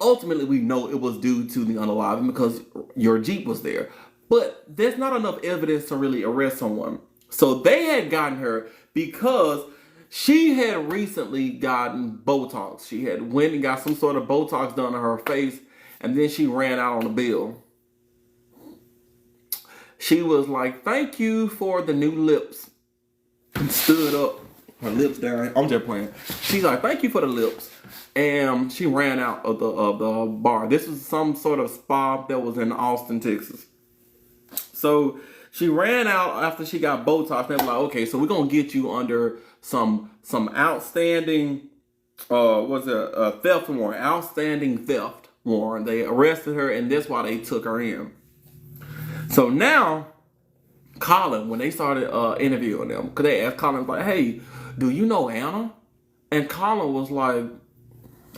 Ultimately we know it was due to the unaliving because your Jeep was there. But there's not enough evidence to really arrest someone. So they had gotten her because she had recently gotten Botox. She had went and got some sort of Botox done to her face, and then she ran out on the bill. She was like, "Thank you for the new lips." And stood up, her lips down. I'm just playing. She's like, "Thank you for the lips." And she ran out of the bar. This was some sort of spa that was in Austin, Texas. So she ran out after she got Botox. They were like, "Okay, so we're gonna get you under some outstanding theft warrant, outstanding theft warrant." They arrested her, and that's why they took her in. So now, Colin, when they started interviewing them, because they asked Colin, like, "Hey, do you know Anna?" And Colin was like,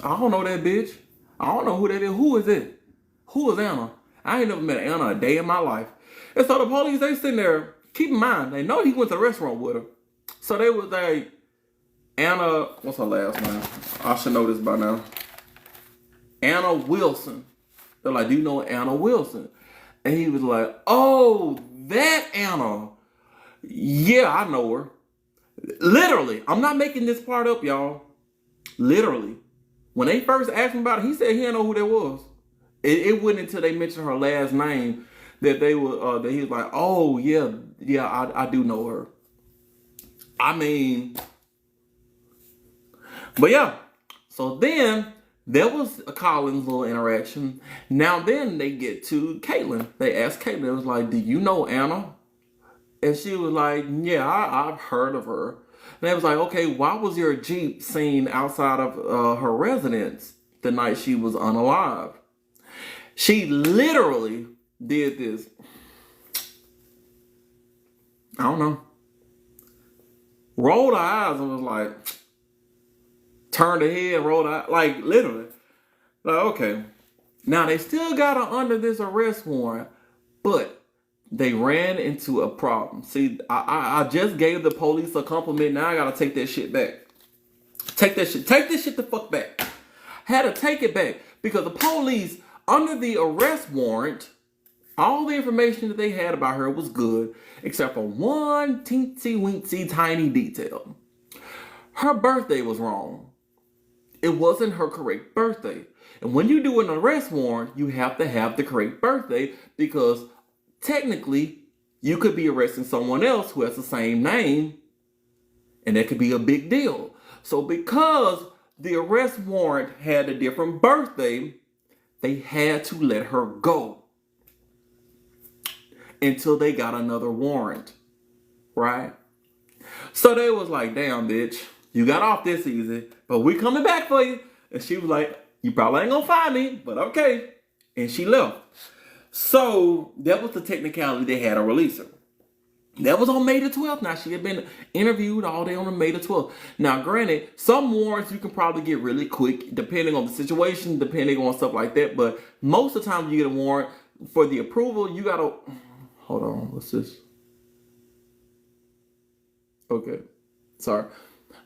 "I don't know that bitch. I don't know who that is. Who is it? Who is Anna? I ain't never met Anna a day in my life." And so the police, they sitting there, keep in mind, they know he went to the restaurant with her. So they was like, Anna, what's her last name? I should know this by now. Anna Wilson. They're like, "Do you know Anna Wilson?" And he was like, "Oh, that Anna. Yeah, I know her." Literally, I'm not making this part up, y'all. Literally. When they first asked him about it, he said he didn't know who that was. It wasn't until they mentioned her last name that they were that he was like, "Oh yeah, I do know her." But yeah. So then there was a Colin's little interaction. Now then they get to Caitlin. They asked Caitlin, it was like, "Do you know Anna?" And she was like, "Yeah, I've heard of her." And they was like, "Okay, why was your Jeep seen outside of her residence the night she was unalive?" She literally did this. I don't know. Rolled her eyes and was like, turned her head, rolled her eyes, like literally. Like, okay. Now they still got her under this arrest warrant, but they ran into a problem. See, I just gave the police a compliment. Now I gotta take that shit back. Take this shit the fuck back. Had to take it back because the police, under the arrest warrant, all the information that they had about her was good, except for one teensy-weensy tiny detail. Her birthday was wrong. It wasn't her correct birthday. And when you do an arrest warrant, you have to have the correct birthday because technically you could be arresting someone else who has the same name, and that could be a big deal. So because the arrest warrant had a different birthday, they had to let her go until they got another warrant, right? So they was like, "Damn, bitch, you got off this easy, but we coming back for you." And she was like, "You probably ain't gonna find me, but okay." And she left. So that was the technicality they had to release her. That was on May the 12th. Now, she had been interviewed all day on May the 12th. Now, granted, some warrants you can probably get really quick, depending on the situation, depending on stuff like that. But most of the time you get a warrant for the approval, you got to... Hold on, what's this? Okay, sorry.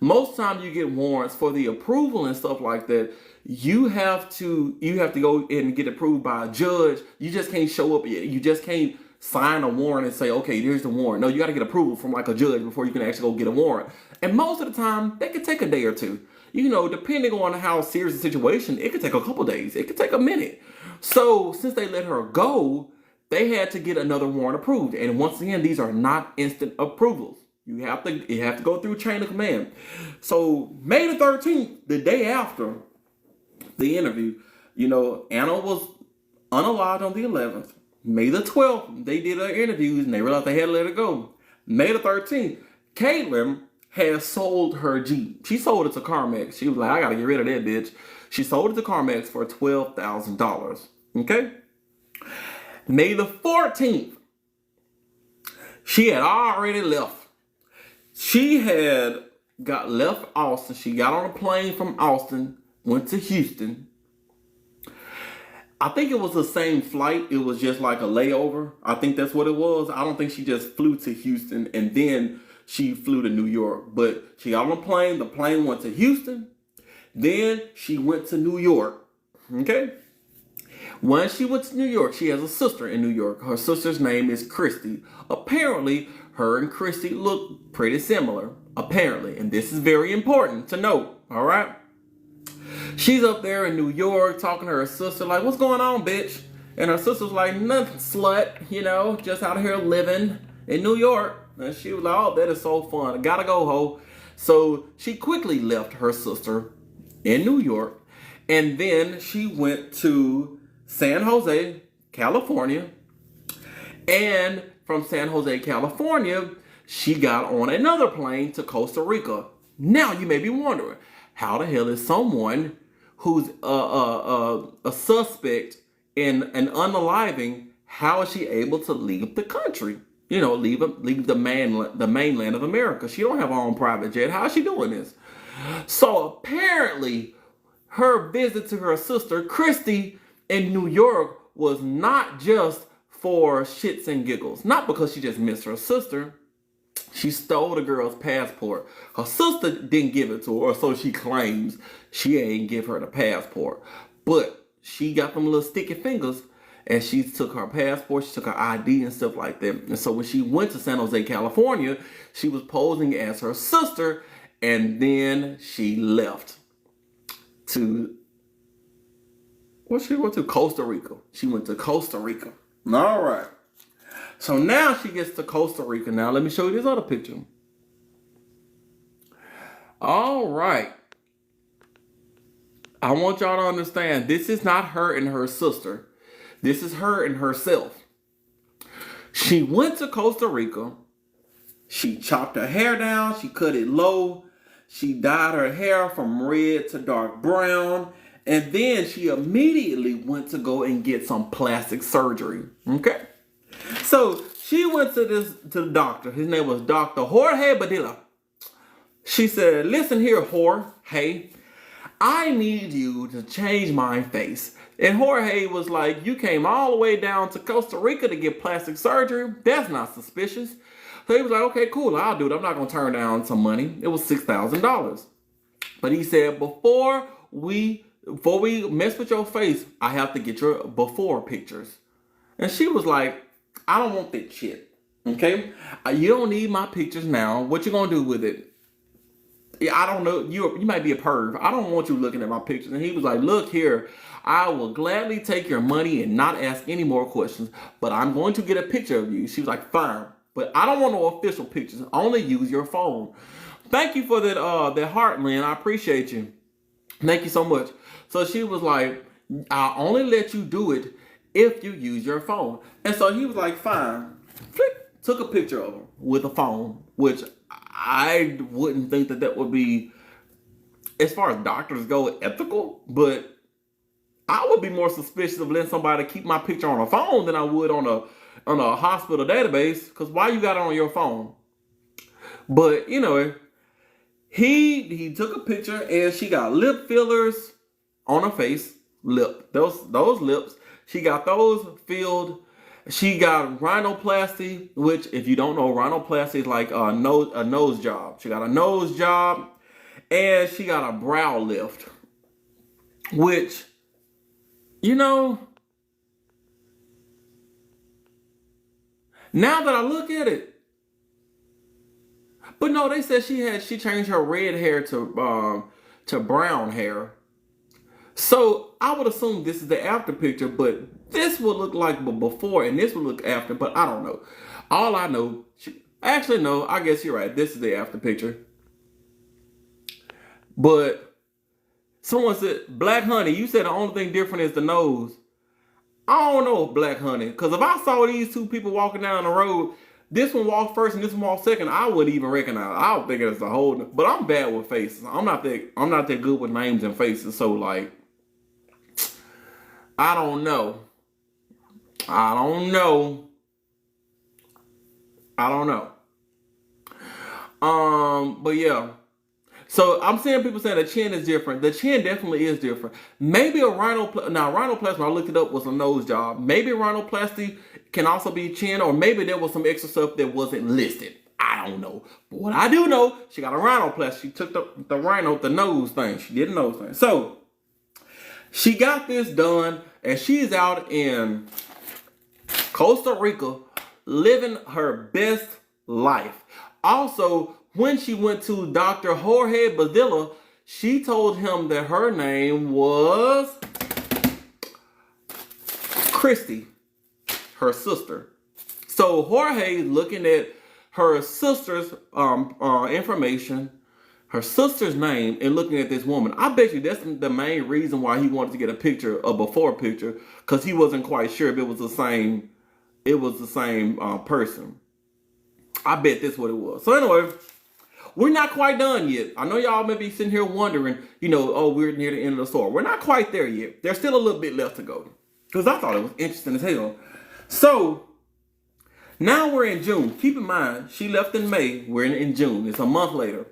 Most times you get warrants for the approval and stuff like that. You have to go in and get approved by a judge. You just can't show up. You just can't sign a warrant and say, "Okay, here's the warrant." No, you got to get approval from like a judge before you can actually go get a warrant. And most of the time, that could take a day or two. Depending on how serious the situation, it could take a couple days. It could take a minute. So since they let her go, they had to get another warrant approved. And once again, these are not instant approvals. You have to go through chain of command. So May the 13th, the day after the interview, Anna was unalived on the 11th. May the 12th, they did her interviews and they realized they had to let her go. May the 13th, Kaitlin had sold her Jeep. She sold it to CarMax. She was like, I gotta get rid of that bitch. She sold it to CarMax for $12,000. Okay? May the 14th, she had already left. She had left Austin. She got on a plane from Austin, went to Houston. I think it was the same flight. It was just like a layover. I think that's what it was. I don't think she just flew to Houston and then she flew to New York. But she got on a plane. The plane went to Houston. Then she went to New York. Okay? When she went to New York, she has a sister in New York. Her sister's name is Christy. Apparently, her and Christy look pretty similar. Apparently. And this is very important to note. All right? She's up there in New York talking to her sister like, what's going on, bitch? And her sister's like, nothing, slut, just out here living in New York. And she was like, oh, that is so fun. I gotta go, ho. So she quickly left her sister in New York. And then she went to San Jose, California. And from San Jose, California, she got on another plane to Costa Rica. Now you may be wondering, how the hell is someone who's a suspect in an unaliving, how is she able to leave the country? Leave the mainland of America. She don't have her own private jet. How is she doing this? So apparently, her visit to her sister, Christy, in New York was not just for shits and giggles. Not because she just missed her sister. She stole the girl's passport. Her sister didn't give it to her, or so she claims. She ain't give her the passport. But she got them little sticky fingers, and she took her passport, she took her ID and stuff like that. And so when she went to San Jose, California, she was posing as her sister, and then she left to, she went to Costa Rica. She went to Costa Rica. All right. So now she gets to Costa Rica. Now let me show you this other picture. All right. I want y'all to understand, this is not her and her sister. This is her and herself. She went to Costa Rica. She chopped her hair down. She cut it low. She dyed her hair from red to dark brown. And then she immediately went to go and get some plastic surgery. Okay? So she went to the doctor. His name was Dr. Jorge Badilla. She said, listen here, Jorge. I need you to change my face. And Jorge was like, you came all the way down to Costa Rica to get plastic surgery? That's not suspicious. So he was like, okay, cool, I'll do it. I'm not going to turn down some money. It was $6,000. But he said, before we mess with your face, I have to get your before pictures. And she was like, I don't want that shit. Okay? You don't need my pictures now. What you going to do with it? Yeah, I don't know. You might be a perv. I don't want you looking at my pictures. And he was like, look here, I will gladly take your money and not ask any more questions, but I'm going to get a picture of you. She was like, fine. But I don't want no official pictures. Only use your phone. Thank you for that heart, Lynn. I appreciate you. Thank you so much. So she was like, I'll only let you do it if you use your phone. And so he was like, fine. Flick, took a picture of her with a phone, which I wouldn't think that would be, as far as doctors go, ethical. But I would be more suspicious of letting somebody keep my picture on a phone than I would on a hospital database. Because why you got it on your phone? But, he took a picture and she got lip fillers on her face. Those lips. She got those filled. She got rhinoplasty, which, if you don't know, rhinoplasty is like a nose job. She got a nose job, and she got a brow lift, which, now that I look at it, but no, they said she changed her red hair to brown hair. So I would assume this is the after picture, but this would look like before and this would look after, but I don't know. All I know, actually no, I guess you're right. This is the after picture. But someone said, Black Honey, you said the only thing different is the nose. I don't know if Black Honey, because if I saw these two people walking down the road, this one walked first and this one walked second, I wouldn't even recognize. I would think it's a whole. But I'm bad with faces. I'm not that good with names and faces. So like, I don't know. But yeah. So I'm seeing people saying the chin is different. The chin definitely is different. Maybe a rhinoplasty, I looked it up, was a nose job. Maybe rhinoplasty can also be chin, or maybe there was some extra stuff that wasn't listed. I don't know. But what I do know, she got a rhinoplasty. She took the nose thing. She did the nose thing. So she got this done, and she's out in Costa Rica living her best life. Also, when she went to Dr. Jorge Badilla, she told him that her name was Christy, her sister. So Jorge, looking at her sister's information, her sister's name, and looking at this woman, I bet you that's the main reason why he wanted to get a before picture, because he wasn't quite sure if it was the same. Person. I bet that's what it was. So anyway, we're not quite done yet. I know y'all may be sitting here wondering, oh, we're near the end of the story. We're not quite there yet. There's still a little bit left to go, because I thought it was interesting as hell. So now we're in June. Keep in mind, she left in May. We're in June. It's a month later.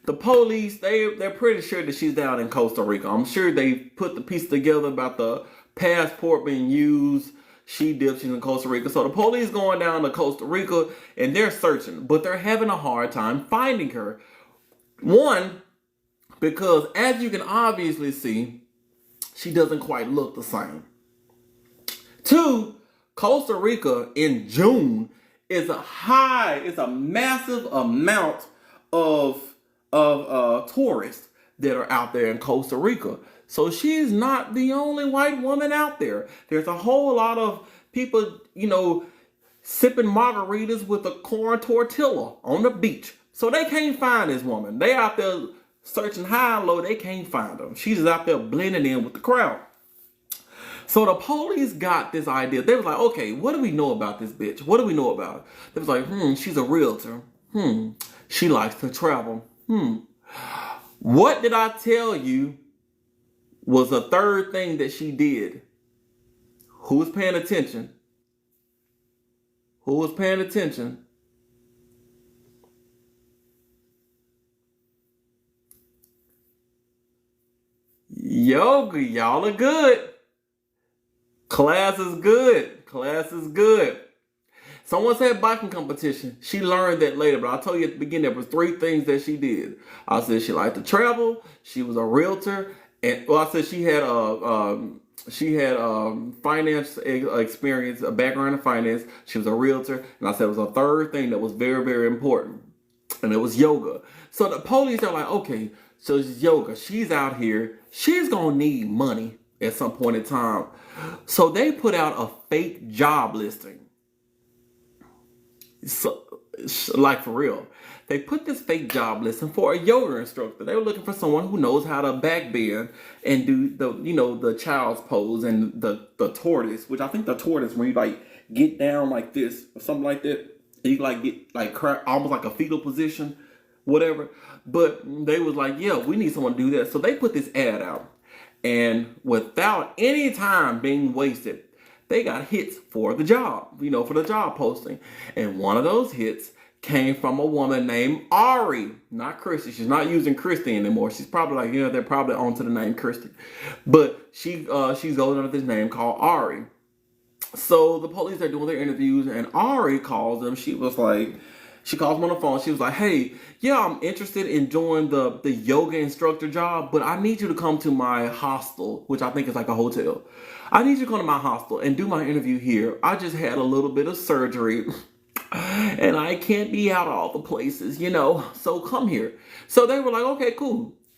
The police, they're pretty sure that she's down in Costa Rica. I'm sure they put the piece together about the passport being used. She's in Costa Rica. So the police going down to Costa Rica and they're searching, but they're having a hard time finding her. One, because as you can obviously see, she doesn't quite look the same. Two, Costa Rica in June is a massive amount of tourists that are out there in Costa Rica. So she's not the only white woman out there. There's a whole lot of people, sipping margaritas with a corn tortilla on the beach. So they can't find this woman. They out there searching high and low. They can't find her. She's out there blending in with the crowd. So the police got this idea. They was like, okay, what do we know about this bitch? What do we know about her? They was like, she's a realtor. She likes to travel. What did I tell you was a third thing that she did? Who was paying attention? Yoga, y'all are good. Class is good. Someone said biking competition. She learned that later, but I told you at the beginning there was 3 things that she did. I said she liked to travel, she was a realtor, and I said she had finance experience, a background in finance. She was a realtor, and I said it was a third thing that was very, very important, and it was yoga. So the police are like, okay, so it's yoga. She's out here. She's gonna need money at some point in time. So they put out a fake job listing. So, like for real, they put this fake job listing for a yoga instructor. They were looking for someone who knows how to back bend and do the child's pose and the tortoise, which I think the tortoise, when you get down like this or something like that, you get almost like a fetal position, whatever. But they was like, yeah, we need someone to do that. So they put this ad out, and without any time being wasted, they got hits for the job, for the job posting. And one of those hits came from a woman named Ari, not Christy. She's not using Christy anymore. She's probably they're probably onto the name Christy. But she's going under this name called Ari. So the police are doing their interviews, and Ari calls them. She calls them on the phone. She was like, hey, yeah, I'm interested in doing the yoga instructor job, but I need you to come to my hostel, which I think is like a hotel. I need you to come to my hostel and do my interview here. I just had a little bit of surgery and I can't be out all the places, so come here. So they were like, okay, cool.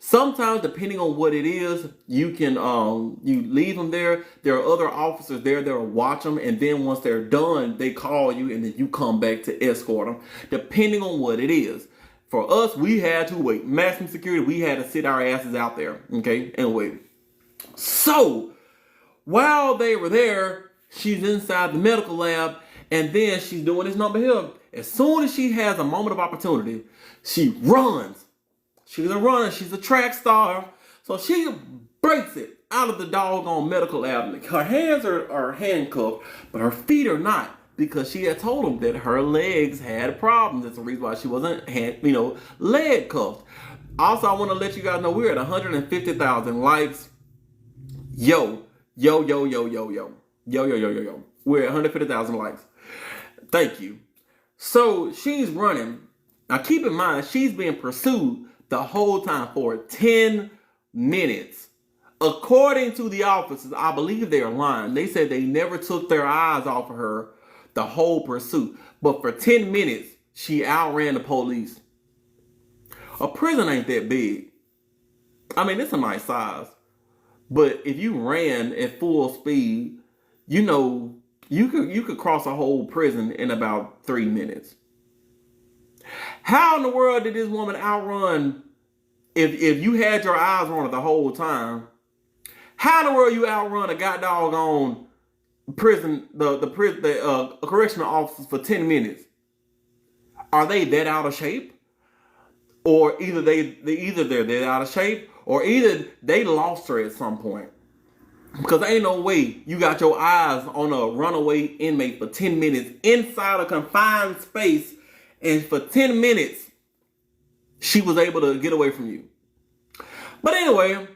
Sometimes, depending on what it is, you can you leave them there. There are other officers there that will watch them, and then once they're done, they call you, and then you come back to escort them, depending on what it is. For us, we had to wait. Maximum security, we had to sit our asses out there, okay, and wait. So, while they were there, she's inside the medical lab, and then she's doing this number here. As soon as she has a moment of opportunity, she runs. She's a runner. She's a track star. So she breaks it out of the doggone medical lab. Her hands are handcuffed, but her feet are not, because she had told them that her legs had problems. That's the reason why she wasn't leg cuffed. Also, I want to let you guys know we're at 150,000 likes. Yo. We're at 150,000 likes. Thank you. So she's running. Now keep in mind, she's being pursued the whole time for 10 minutes. According to the officers, I believe they're lying. They said they never took their eyes off of her the whole pursuit. But for 10 minutes, she outran the police. A prison ain't that big. I mean, it's a nice size. But if you ran at full speed, you could cross a whole prison in about 3 minutes. How in the world did this woman outrun, if you had your eyes on her the whole time, how in the world you outrun a goddamn prison, the correctional officers for 10 minutes? Are they that out of shape? Or either they're that out of shape, or either they lost her at some point. Because ain't no way you got your eyes on a runaway inmate for 10 minutes inside a confined space, and for 10 minutes, she was able to get away from you. But anyway,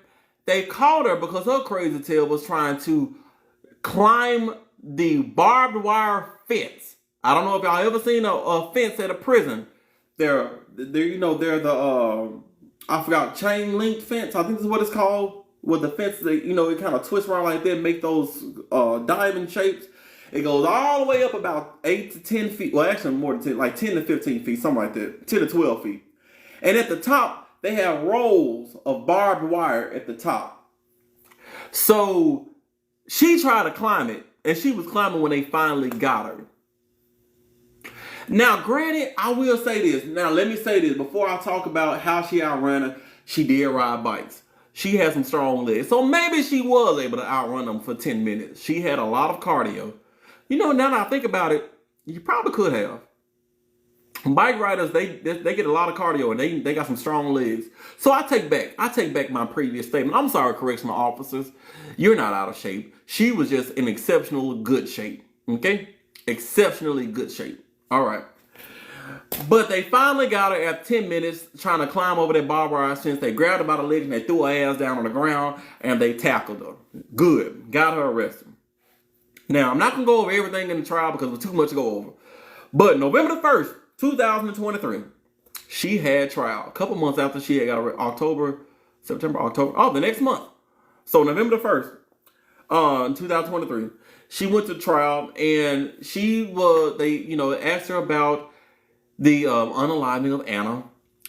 they caught her because her crazy tail was trying to climb the barbed wire fence. I don't know if y'all ever seen a fence at a prison. They're the I forgot, chain link fence. I think this is what it's called. With the fence, it kind of twists around like that, make those diamond shapes. It goes all the way up about 8 to 10 feet. Well, actually more than 10, like 10 to 15 feet, something like that. 10 to 12 feet. And at the top, they have rolls of barbed wire at the top. So she tried to climb it, and she was climbing when they finally got her. Now, granted, I will say this. Now, let me say this. Before I talk about how she outran her, she did ride bikes. She had some strong legs. So maybe she was able to outrun them for 10 minutes. She had a lot of cardio. Now that I think about it, you probably could have. Bike riders, they get a lot of cardio, and they got some strong legs. So I take back my previous statement. I'm sorry, correctional officers. You're not out of shape. She was just in exceptional good shape. Okay? Exceptionally good shape. All right. But they finally got her at 10 minutes trying to climb over that barbed wire fence. They grabbed her by the legs and they threw her ass down on the ground and they tackled her. Good. Got her arrested. Now, I'm not going to go over everything in the trial because it's too much to go over. But November the 1st, 2023, she had trial. A couple months after she had got arrested. The next month. So November the 1st, 2023, she went to trial, and they asked her about the unaliving of Anna,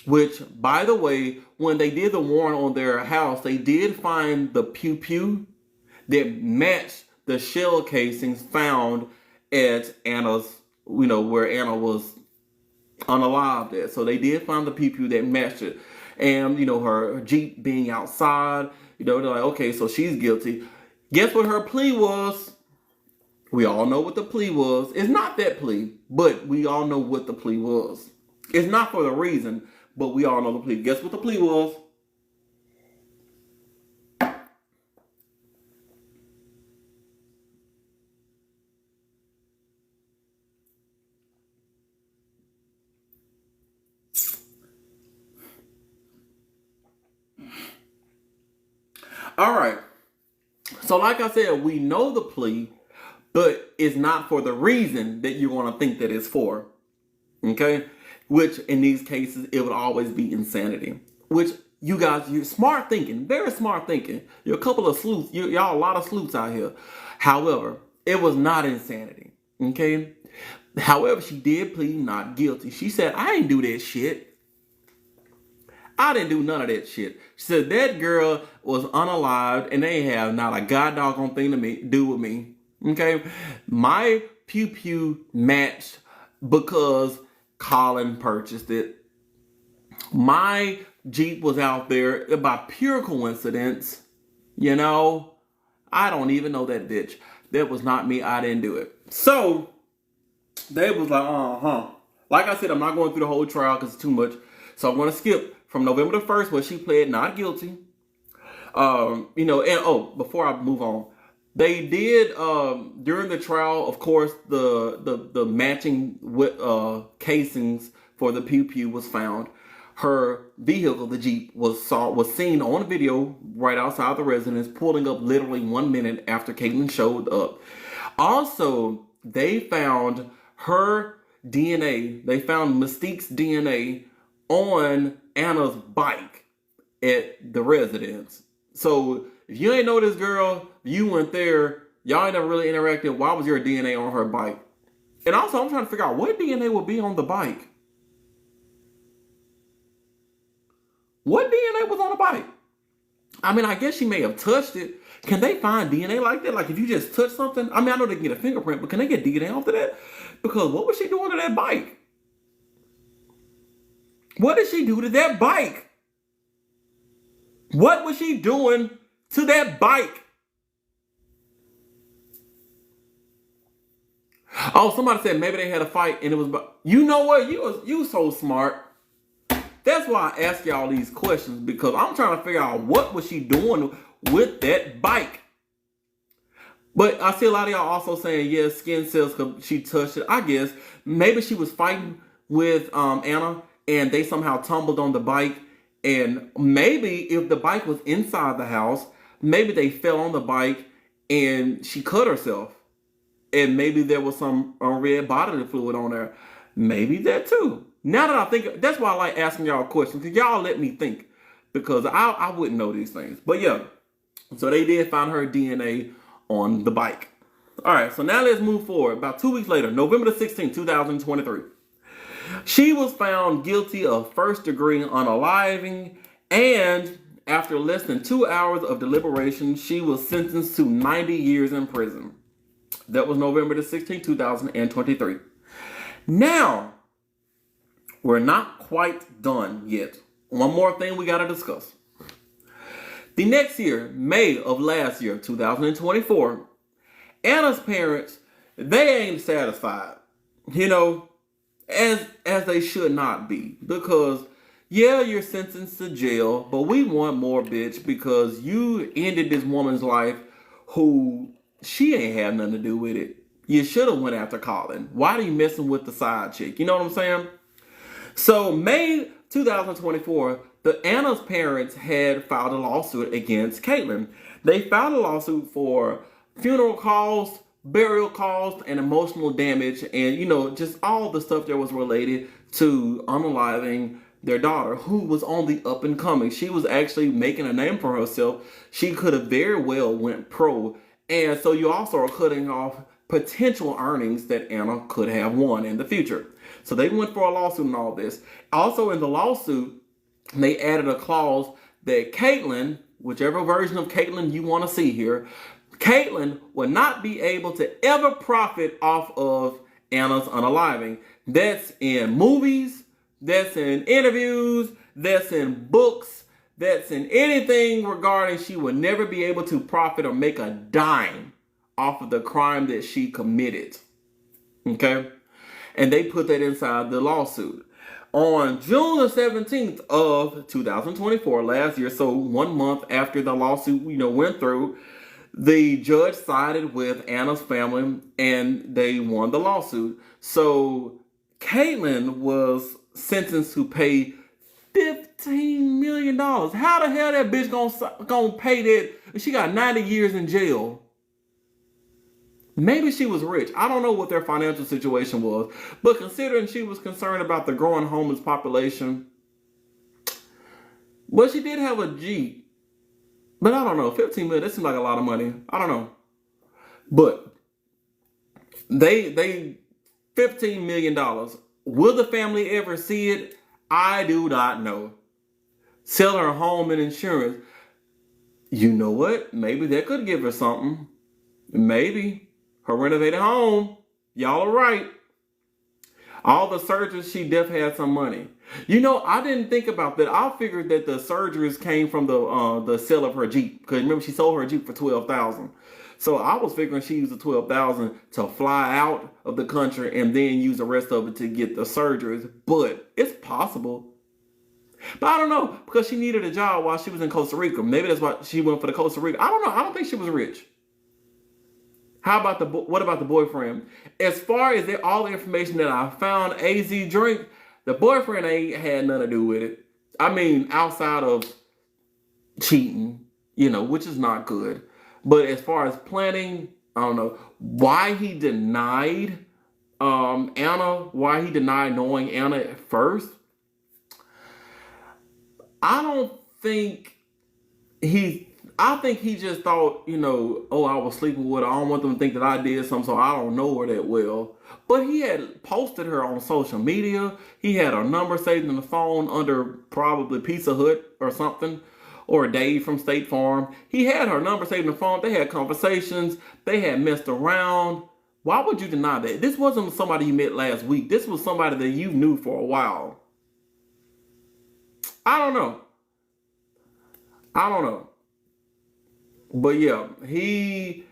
which, by the way, when they did the warrant on their house, they did find the pew-pew that matched the shell casings found at Anna's, where Anna was unalived at. So they did find the pew-pew that matched it. And, her Jeep being outside, they're like, okay, so she's guilty. Guess what her plea was? We all know what the plea was. It's not that plea, but we all know what the plea was. It's not for the reason, but we all know the plea. Guess what the plea was? All right. So like I said, we know the plea, but it's not for the reason that you want to think that it's for. Okay? Which, in these cases, it would always be insanity. Which, you guys, you're smart thinking. Very smart thinking. You're a couple of sleuths. Y'all a lot of sleuths out here. However, it was not insanity. Okay? However, she did plead not guilty. She said, I ain't do that shit. I didn't do none of that shit. She said that girl was unalived and they have not a god doggone thing to do with me. Okay? My pew pew matched because Colin purchased it. My Jeep was out there by pure coincidence. You know, I don't even know that bitch. That was not me. I didn't do it. So they was like, Like I said, I'm not going through the whole trial because it's too much. So I'm going to skip from November the 1st where she pled not guilty. Before I move on, they did during the trial, of course, the matching casings for the pew pew was found. Her vehicle, the Jeep, was seen on video right outside the residence, pulling up literally 1 minute after Caitlyn showed up. Also, they found her DNA. They found Mystique's DNA on Anna's bike at the residence. So if you ain't know this girl, you went there, y'all ain't never really interacted, why was your DNA on her bike? And also, I'm trying to figure out what DNA would be on the bike. What DNA was on the bike? I mean, I guess she may have touched it. Can they find DNA like that? Like if you just touch something? I mean, I know they can get a fingerprint, but can they get DNA off of that? Because what was she doing to that bike? What did she do to that bike? What was she doing to that bike? Oh, somebody said maybe they had a fight and it was... You know what? You so smart. That's why I ask y'all these questions, because I'm trying to figure out what was she doing with that bike. But I see a lot of y'all also saying, yes, skin cells, because she touched it. I guess maybe she was fighting with Anna and they somehow tumbled on the bike. And maybe if the bike was inside the house, maybe they fell on the bike and she cut herself. And maybe there was some red bodily fluid on there. Maybe that too. Now that I think, that's why I like asking y'all questions, because y'all let me think, because I wouldn't know these things. But yeah, so they did find her DNA on the bike. All right, so now let's move forward. About 2 weeks later, November the 16th, 2023. She was found guilty of first-degree unaliving, and after less than 2 hours of deliberation, she was sentenced to 90 years in prison. That was November the 16th, 2023. Now, we're not quite done yet. One more thing we got to discuss. The next year, May of last year, 2024, Anna's parents, they ain't satisfied. You know, as they should not be. Because, yeah, you're sentenced to jail, but we want more, bitch, because you ended this woman's life who she ain't had nothing to do with it. You should have went after Colin. Why are you messing with the side chick? You know what I'm saying? So, May 2024, the Anna's parents had filed a lawsuit against Caitlyn. They filed a lawsuit for funeral costs, burial costs, and emotional damage, and, you know, just all the stuff that was related to unaliving their daughter, who was on the up and coming. She was actually making a name for herself. She could have very well went pro. And so you also are cutting off potential earnings that Anna could have won in the future. So they went for a lawsuit and all this. Also in the lawsuit, they added a clause that Caitlyn, whichever version of Caitlyn you want to see here, Caitlyn would not be able to ever profit off of Anna's unaliving. That's in movies, that's in interviews, that's in books, that's in anything regarding she would never be able to profit or make a dime off of the crime that she committed. Okay? And they put that inside the lawsuit. On June the 17th of 2024, last year, so 1 month after the lawsuit, went through, the judge sided with Anna's family and they won the lawsuit. So Caitlyn was sentenced to pay $15 million. How the hell that bitch gonna pay that? She got 90 years in jail. Maybe she was rich. I don't know what their financial situation was. But considering she was concerned about the growing homeless population, well, she did have a Jeep. But I don't know. 15 million, that seems like a lot of money. I don't know. But they $15 million. Will the family ever see it? I do not know. sell her home and insurance. You know what? Maybe that could give her something. Maybe. Her renovated home. Y'all are right. All the surgeries, she definitely had some money. You know, I didn't think about that. I figured that the surgeries came from the sale of her Jeep. Because remember, she sold her Jeep for $12,000. So I was figuring she used the $12,000 to fly out of the country and then use the rest of it to get the surgeries. But it's possible. But I don't know, because she needed a job while she was in Costa Rica. Maybe that's why she went for the Costa Rica. I don't know. I don't think she was rich. What about the boyfriend? As far as all the information that I found, AZ drink, the boyfriend ain't had nothing to do with it. I mean, outside of cheating, which is not good. But as far as planning, I don't know why he denied Anna, why he denied knowing Anna at first. I think he just thought, I was sleeping with her. I don't want them to think that I did something, so I don't know her that well. But he had posted her on social media. He had her number saved in the phone under probably Pizza Hut or something, or Dave from State Farm. He had her number saved in the phone. They had conversations. They had messed around. Why would you deny that? This wasn't somebody you met last week. This was somebody that you knew for a while. I don't know. But yeah, he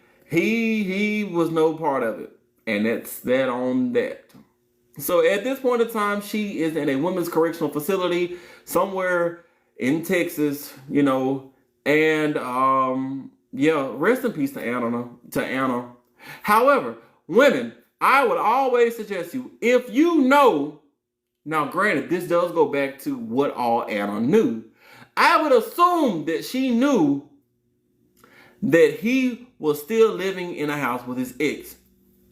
was no part of it. And that's that on that. So at this point in time, she is in a women's correctional facility somewhere in Texas, and rest in peace to Anna. However, women, I would always suggest you, if you know, now granted, this does go back to what all Anna knew. I would assume that she knew that he was still living in a house with his ex.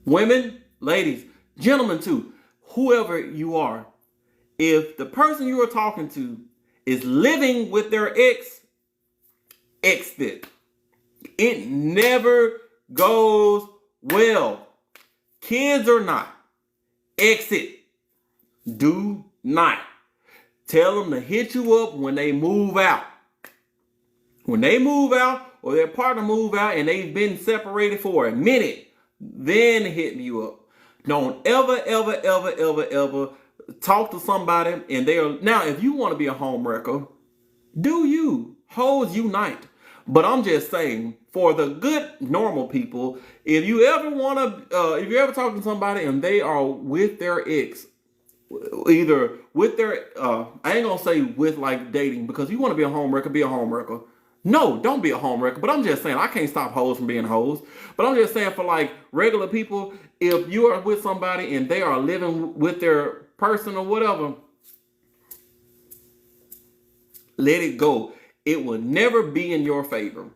Women, ladies, gentlemen too, whoever you are, if the person you are talking to is living with their ex, exit. It never goes well. Kids or not, exit. Do not. Tell them to hit you up when they move out. When they move out or their partner move out and they've been separated for a minute, then hit you up. Don't ever talk to somebody and they are... Now, if you want to be a home wrecker, do you. Hoes unite. But I'm just saying, for the good normal people, if you ever if you're ever talking to somebody and they are with their ex, either with their, I ain't gonna say with like dating, because you want to be a home wrecker, be a home wrecker. No, don't be a home wrecker. But I'm just saying, I can't stop hoes from being hoes. But I'm just saying, for like regular people, if you are with somebody and they are living with their person or whatever, let it go. It will never be in your favor.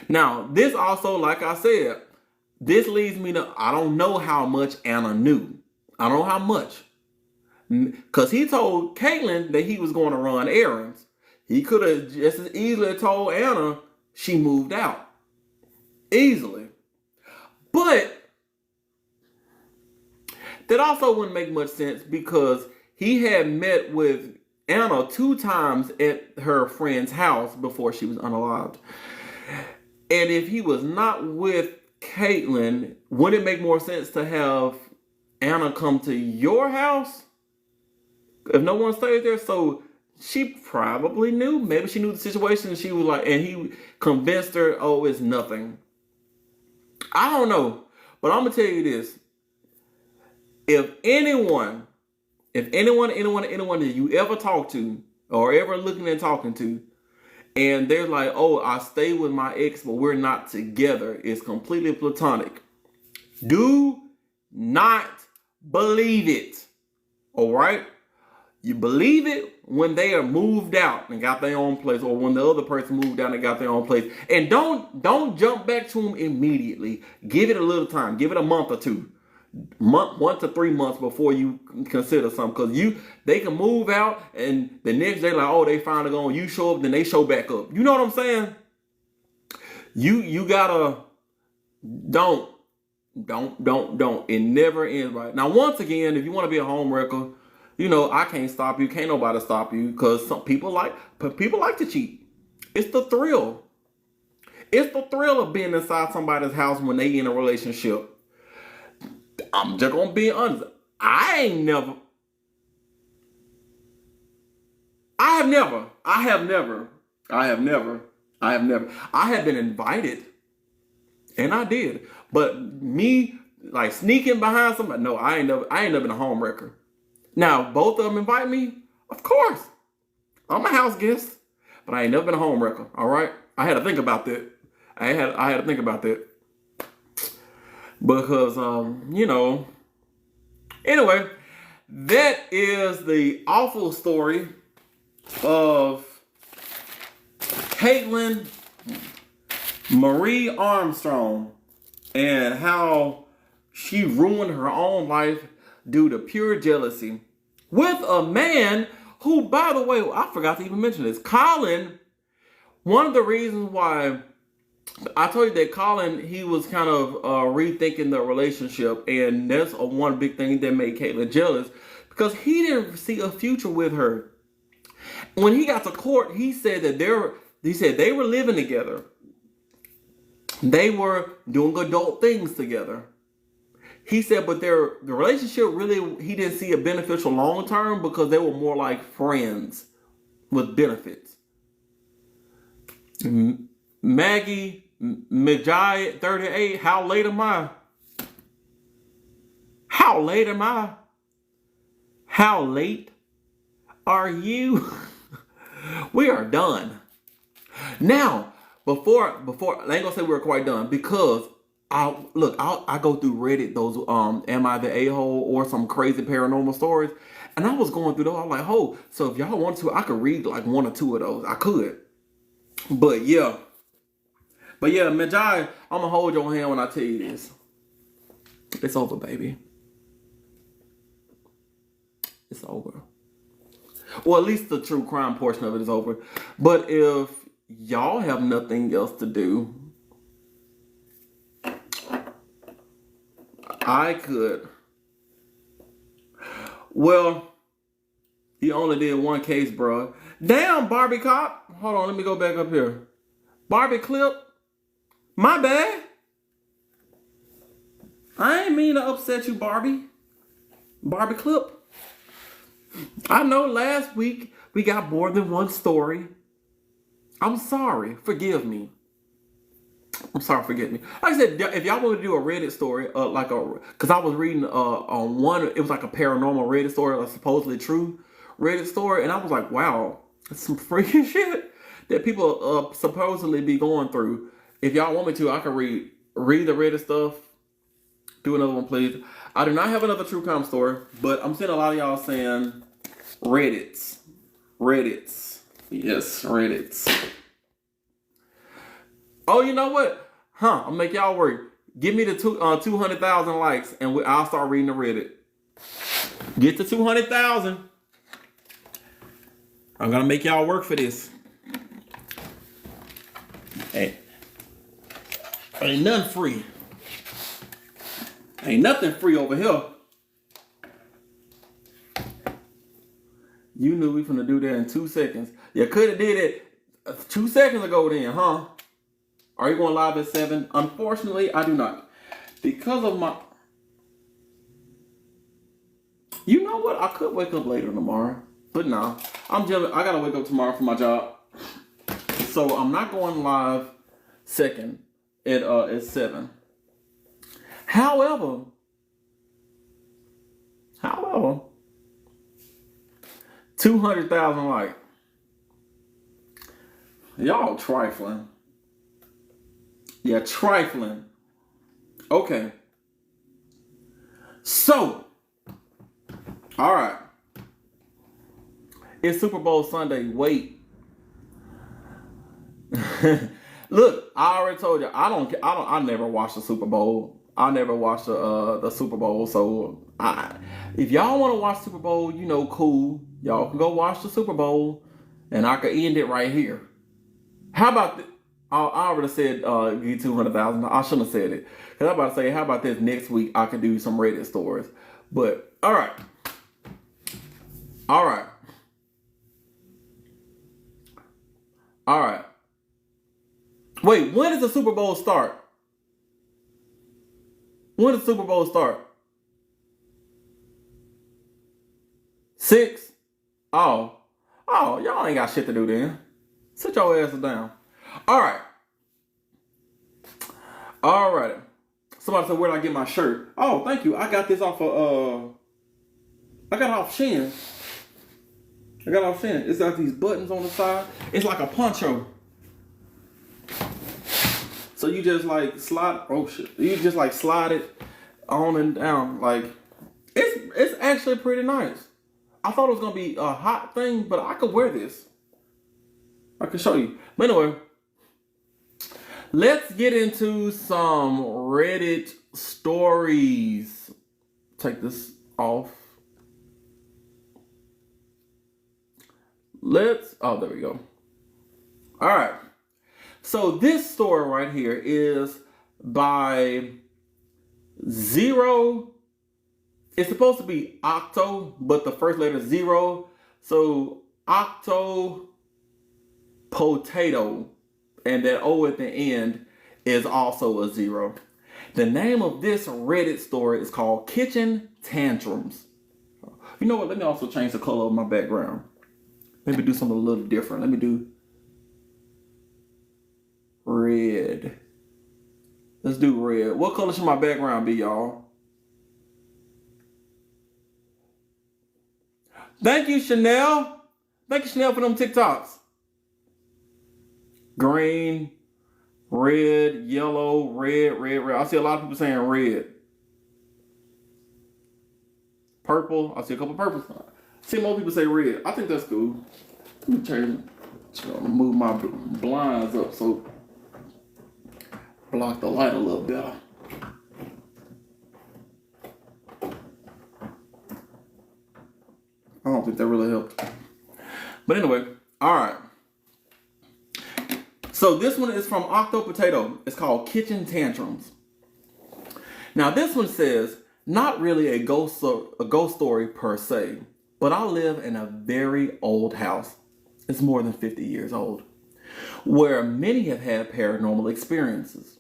Now, this also, like I said, this leads me to, I don't know how much Anna knew. I don't know how much. Because he told Caitlyn that he was going to run errands. He could have just as easily told Anna she moved out. Easily. But that also wouldn't make much sense, because he had met with Anna 2 times at her friend's house before she was unalived. And if he was not with Caitlyn, wouldn't it make more sense to have Anna come to your house if no one stayed there? So she probably knew. Maybe she knew the situation and she was like, and he convinced her, oh, it's nothing. I don't know. But I'm going to tell you this. If anyone that you ever talk to or ever looking and talking to, and they're like, oh, I stay with my ex, but we're not together, it's completely platonic, do not believe it. All right? You believe it when they are moved out and got their own place, or when the other person moved out and got their own place. And don't jump back to them immediately. Give it a little time. Give it a month or 2. 1 to 3 months before you consider something. Because they can move out and the next day, like, oh, they finally gone. You show up, then they show back up. You know what I'm saying? You gotta... Don't. It never ends right. Now, once again, if you want to be a home wrecker, You know, I can't stop you. Can't nobody stop you because some people like to cheat. It's the thrill. It's the thrill of being inside somebody's house when they in a relationship. I'm just gonna be honest. I have never, I have been invited, and I did. But me, like, sneaking behind somebody, no, I ain't never been a home wrecker. Now, both of them invite me, of course. I'm a house guest, but I ain't never been a home wrecker, all right? I had to think about that. I had to think about that. Because, you know, anyway, that is the awful story of Kaitlin Marie Armstrong and how she ruined her own life due to pure jealousy with a man who, by the way, I forgot to even mention this. Colin, one of the reasons why I told you that Colin, he was kind of rethinking the relationship, and that's one big thing that made Kaitlin jealous because he didn't see a future with her. When he got to court, he said that they were living together. They were doing adult things together. He said, but the relationship really, he didn't see a beneficial long term because they were more like friends with benefits. Maggie Majai 38, how late am I? How late am I? How late are you? We are done. Now, before I ain't gonna say we're quite done because I go through Reddit, those am I the a-hole or some crazy paranormal stories, and I was going through those. I was like, oh, so if y'all want to, I could read like one or two of those. I could, but yeah, Majai, I'm gonna hold your hand when I tell you this. It's over, baby. It's over. Well, at least the true crime portion of it is over. But if y'all have nothing else to do, I could. Well, he only did one case, bro. Damn, Barbie cop. Hold on, let me go back up here. Barbie clip. My bad. I ain't mean to upset you, Barbie. Barbie clip. I know last week we got more than one story. I'm sorry. Forgive me. I'm sorry, forgive me. Like I said, if y'all want to do a Reddit story, because I was reading on one, it was like a paranormal Reddit story, a supposedly true Reddit story, and I was like, wow, that's some freaking shit that people supposedly be going through. If y'all want me to, I can read the Reddit stuff. Do another one, please. I do not have another true crime story, but I'm seeing a lot of y'all saying Reddits. Yes, Reddits. Oh, you know what? I'll make y'all work. Give me the 200,000 likes, and I'll start reading the Reddit. Get to 200,000. I'm gonna make y'all work for this. Hey, ain't nothing free. Ain't nothing free over here. You knew we finna do that in 2 seconds. You could have did it 2 seconds ago then, huh? Are you going live at 7? Unfortunately, I do not. Because of my... You know what? I could wake up later tomorrow. But nah. I gotta wake up tomorrow for my job. So I'm not going live second at 7. However, 200,000 likes. Y'all trifling. Yeah, trifling. Okay. So, all right. It's Super Bowl Sunday. Wait. Look, I already told you. I never watch the Super Bowl. I never watched the Super Bowl. So, if y'all want to watch Super Bowl, you know, cool. Y'all can go watch the Super Bowl, and I can end it right here. How about this? I already said get 200,000. I shouldn't have said it. Because I'm about to say, how about this next week? I can do some Reddit stories. But, all right. All right. All right. Wait, when does the Super Bowl start? When does the Super Bowl start? 6? Oh. Oh, y'all ain't got shit to do then. Sit your asses down. All right. All right. Somebody said, where did I get my shirt? Oh, thank you. I got this off of, I got it off Shein. It's got these buttons on the side. It's like a poncho. So you just like slide, oh shit. You just like slide it on and down. Like, it's actually pretty nice. I thought it was going to be a hot thing, but I could wear this. I can show you. But anyway, let's get into some Reddit stories. Take this off. Oh, there we go. All right. So this story right here is by Zero. It's supposed to be Octo, but the first letter is 0. So Octo Potato, and that O at the end is also a 0. The name of this Reddit story is called Kitchen Tantrums. You know what? Let me also change the color of my background. Maybe do something a little different. Let me do red. Let's do red. What color should my background be, y'all? Thank you, Chanel. Thank you, Chanel, for them TikToks. Green, red, yellow, red. I see a lot of people saying red. Purple. I see a couple purples. I see more people say red. I think that's cool. Let me move my blinds up so block the light a little better. I don't think that really helped. But anyway, all right. So this one is from Octo Potato. It's called Kitchen Tantrums. Now this one says, not really a ghost story per se, but I live in a very old house. It's more than 50 years old, where many have had paranormal experiences.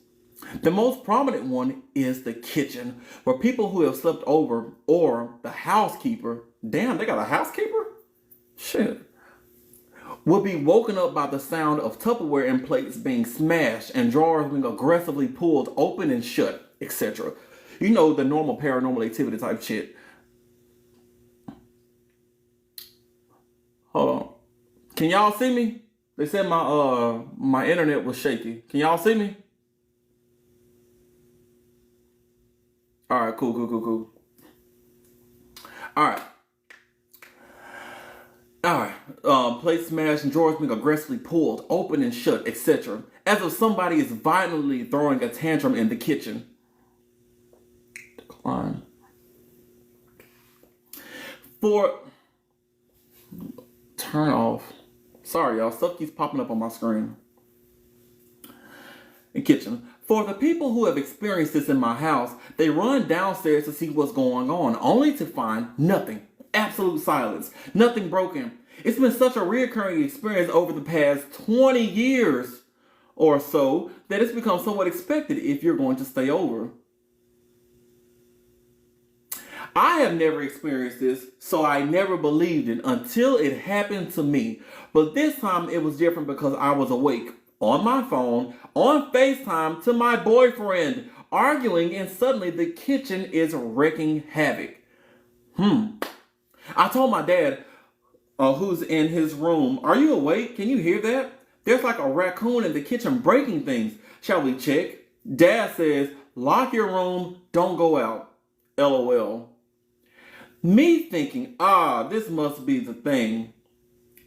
The most prominent one is the kitchen, where people who have slept over, or the housekeeper, damn, they got a housekeeper? Shit. Will be woken up by the sound of Tupperware and plates being smashed and drawers being aggressively pulled open and shut, etc. You know, the normal paranormal activity type shit. Hold on. Can y'all see me? They said my internet was shaky. Can y'all see me? All right, cool. All right. Plates smashed and drawers being aggressively pulled open and shut, etc. As if somebody is violently throwing a tantrum in the kitchen. Decline. Turn off. Sorry, y'all. Stuff keeps popping up on my screen. The kitchen. For the people who have experienced this in my house, they run downstairs to see what's going on, only to find nothing. Absolute silence. Nothing broken. It's been such a recurring experience over the past 20 years or so that it's become somewhat expected if you're going to stay over. I have never experienced this, so I never believed it until it happened to me. But this time it was different because I was awake, on my phone, on FaceTime to my boyfriend, arguing, and suddenly the kitchen is wreaking havoc. I told my dad, who's in his room, "Are you awake? Can you hear that? There's like a raccoon in the kitchen breaking things. Shall we check?" Dad says, "Lock your room, don't go out. LOL. Me thinking, this must be the thing.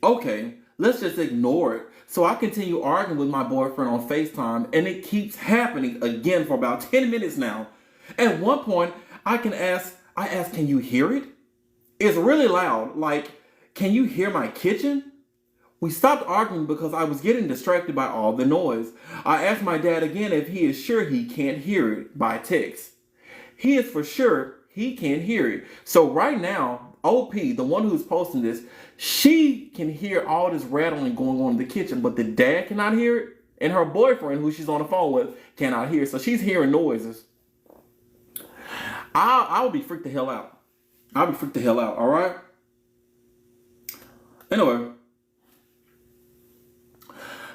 Okay, let's just ignore it. So I continue arguing with my boyfriend on FaceTime, and it keeps happening again for about 10 minutes now. At one point, I ask, "Can you hear it? It's really loud. Like, can you hear my kitchen?" We stopped arguing because I was getting distracted by all the noise. I asked my dad again if he is sure he can't hear it by text. He is for sure he can't hear it. So right now, OP, the one who's posting this, she can hear all this rattling going on in the kitchen, but the dad cannot hear it. And her boyfriend, who she's on the phone with, cannot hear. So she's hearing noises. I would be freaked the hell out. I'll be freaked the hell out, all right? Anyway.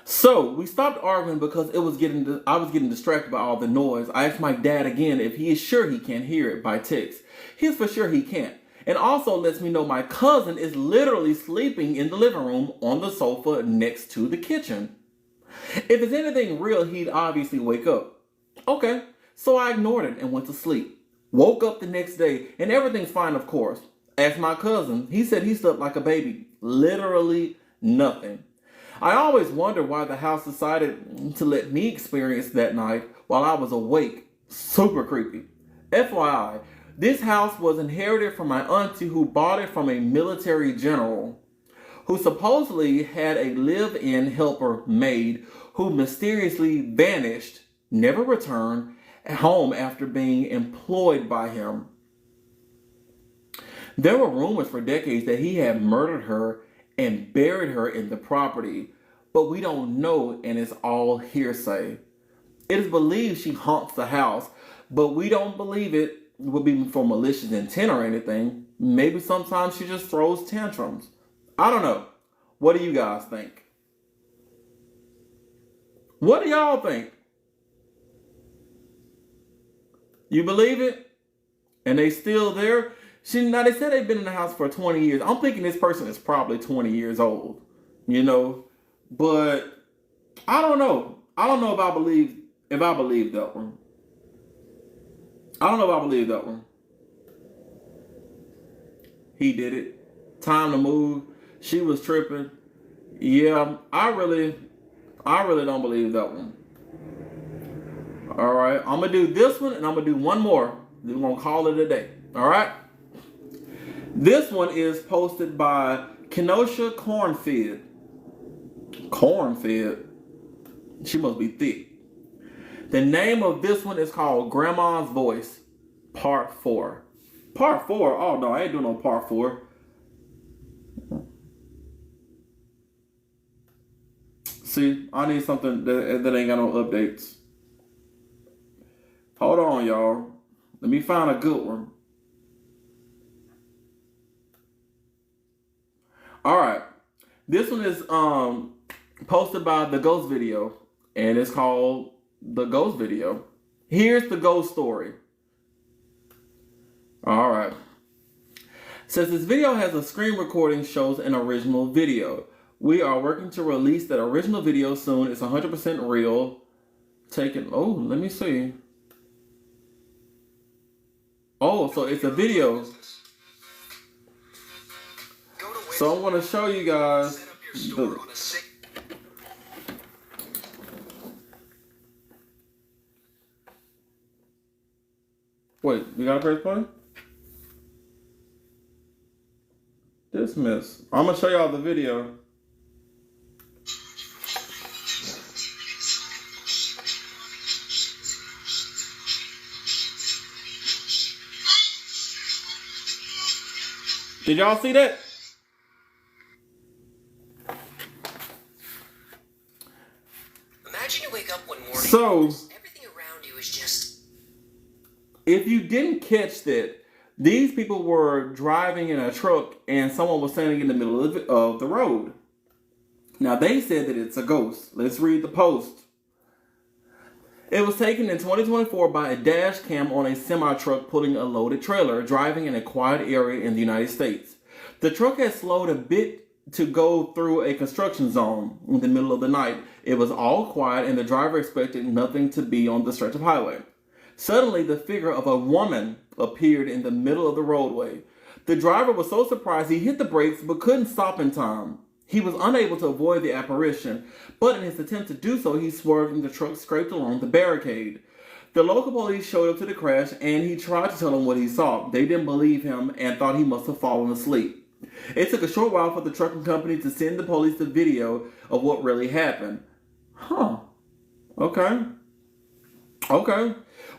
So we stopped arguing because I was getting distracted by all the noise. I asked my dad again if he is sure he can't hear it by text. He's for sure he can't. And also lets me know my cousin is literally sleeping in the living room on the sofa next to the kitchen. If it's anything real, he'd obviously wake up. Okay, so I ignored it and went to sleep. Woke up the next day, and everything's fine, of course. Asked my cousin. He said he slept like a baby. Literally nothing. I always wondered why the house decided to let me experience that night while I was awake. Super creepy. FYI, this house was inherited from my auntie who bought it from a military general who supposedly had a live-in helper maid who mysteriously vanished, never returned home after being employed by him. There were rumors for decades that he had murdered her and buried her in the property, but we don't know, and it's all hearsay. It is believed she haunts the house, but we don't believe it would be for malicious intent or anything. Maybe sometimes she just throws tantrums. I don't know. What do you guys think? What do y'all think? You believe it? And they still there? Now they said they've been in the house for 20 years. I'm thinking this person is probably 20 years old. You know? But I don't know. I don't know if I believe that one. I don't know if I believe that one. He did it. Time to move. She was tripping. Yeah, I really don't believe that one. All right, I'm gonna do this one and I'm gonna do one more. Then we're gonna call it a day. All right. This one is posted by Kenosha Cornfed. Cornfed. She must be thick. The name of this one is called Grandma's Voice, Part 4. Part 4? Oh no, I ain't doing no Part 4. See, I need something that ain't got no updates. Hold on, y'all. Let me find a good one. Alright. This one is posted by The Ghost Video. And it's called The Ghost Video. Here's the ghost story. Alright. Says this video has a screen recording shows an original video. We are working to release that original video soon. It's 100% real. Oh, let me see. Oh, so it's a video. So I'm going to show you guys Wait, you got to press play? Dismiss. I'm going to show y'all the video. Did y'all see that? Imagine you wake up one morning. So, everything around you is just. If you didn't catch that, these people were driving in a truck and someone was standing in the middle of the road. Now they said that it's a ghost. Let's read the post. It was taken in 2024 by a dash cam on a semi-truck pulling a loaded trailer, driving in a quiet area in the United States. The truck had slowed a bit to go through a construction zone in the middle of the night. It was all quiet and the driver expected nothing to be on the stretch of highway. Suddenly, the figure of a woman appeared in the middle of the roadway. The driver was so surprised he hit the brakes but couldn't stop in time. He was unable to avoid the apparition, but in his attempt to do so, he swerved and the truck scraped along the barricade. The local police showed up to the crash and he tried to tell them what he saw. They didn't believe him and thought he must have fallen asleep. It took a short while for the trucking company to send the police the video of what really happened. Okay.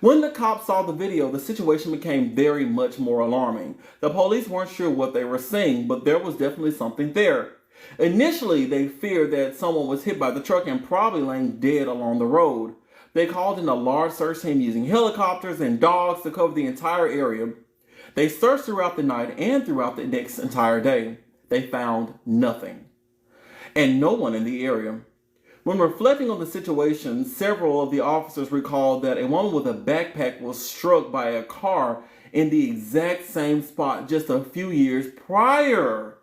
When the cops saw the video, the situation became very much more alarming. The police weren't sure what they were seeing, but there was definitely something there. Initially, they feared that someone was hit by the truck and probably laying dead along the road. They called in a large search team using helicopters and dogs to cover the entire area. They searched throughout the night and throughout the next entire day. They found nothing, and no one in the area. When reflecting on the situation, several of the officers recalled that a woman with a backpack was struck by a car in the exact same spot just a few years prior.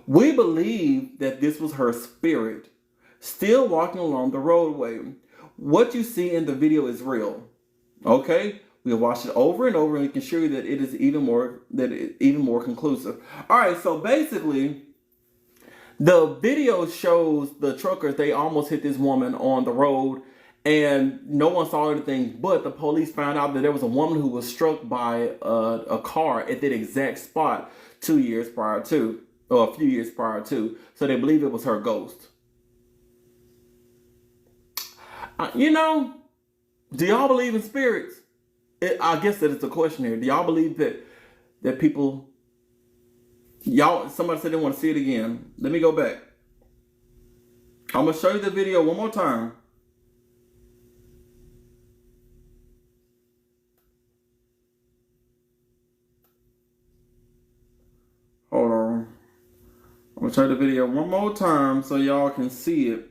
We believe that this was her spirit, still walking along the roadway. What you see in the video is real. Okay? We'll watch it over and over, and we can show you that it is even more conclusive. All right, so basically, the video shows the truckers, they almost hit this woman on the road, and no one saw anything, but the police found out that there was a woman who was struck by a car at that exact spot 2 years prior to, or a few years prior to. So they believe it was her ghost. Do y'all believe in spirits? I guess that it's a question here. Do y'all believe that people... Somebody said they want to see it again. Let me go back. I'm going to show you the video one more time. Hold on. I'm going to show you the video one more time so y'all can see it.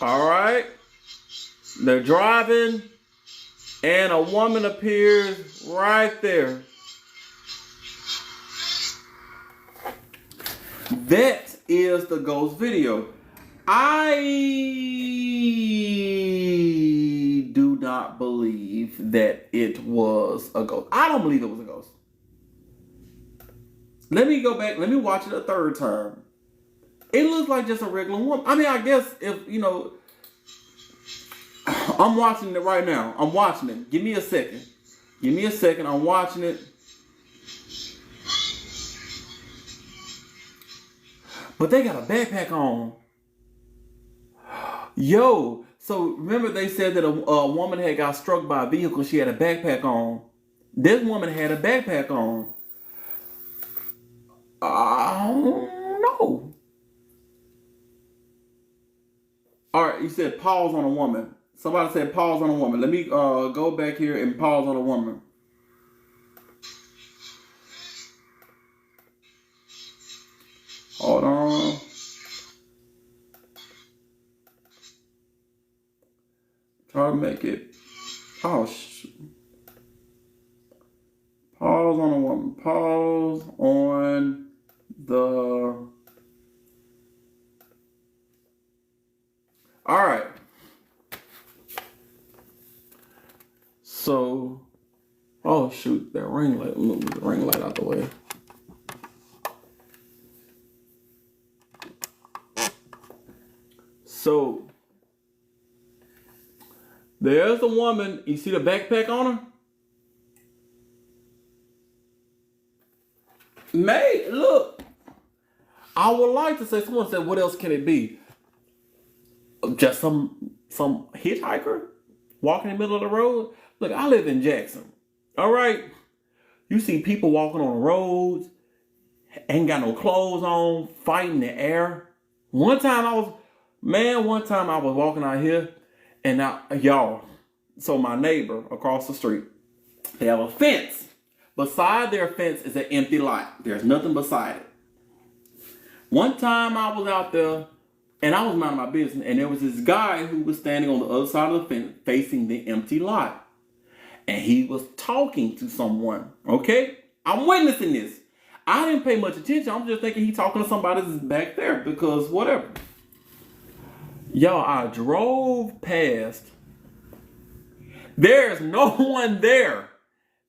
All right, they're driving, and a woman appears right there. That is the ghost video. I do not believe that it was a ghost. I don't believe it was a ghost. Let me go back. Let me watch it a third time. It looks like just a regular woman. I mean, I guess if, I'm watching it right now. I'm watching it. Give me a second. Give me a second. I'm watching it. But they got a backpack on. Yo, so remember they said that a woman had got struck by a vehicle. She had a backpack on. This woman had a backpack on. I don't know. All right, you said pause on a woman. Somebody said pause on a woman. Let me go back here and pause on a woman. Hold on. Try to make it. Oh, shoot. Pause on a woman. Pause on the... All right. So, oh shoot, that ring light. Move the ring light out the way. So, there's the woman. You see the backpack on her? Look. I would like to say, someone said, what else can it be? Just some hitchhiker walking in the middle of the road. Look, I live in Jackson. All right. You see people walking on the roads, ain't got no clothes on, fighting the air. One time I was walking out here, and so my neighbor across the street, they have a fence. Beside their fence is an empty lot. There's nothing beside it. One time I was out there, and I was minding my business, and there was this guy who was standing on the other side of the fence facing the empty lot. And he was talking to someone, okay? I'm witnessing this. I didn't pay much attention. I'm just thinking he's talking to somebody that's back there because whatever. Y'all, I drove past. There's no one there.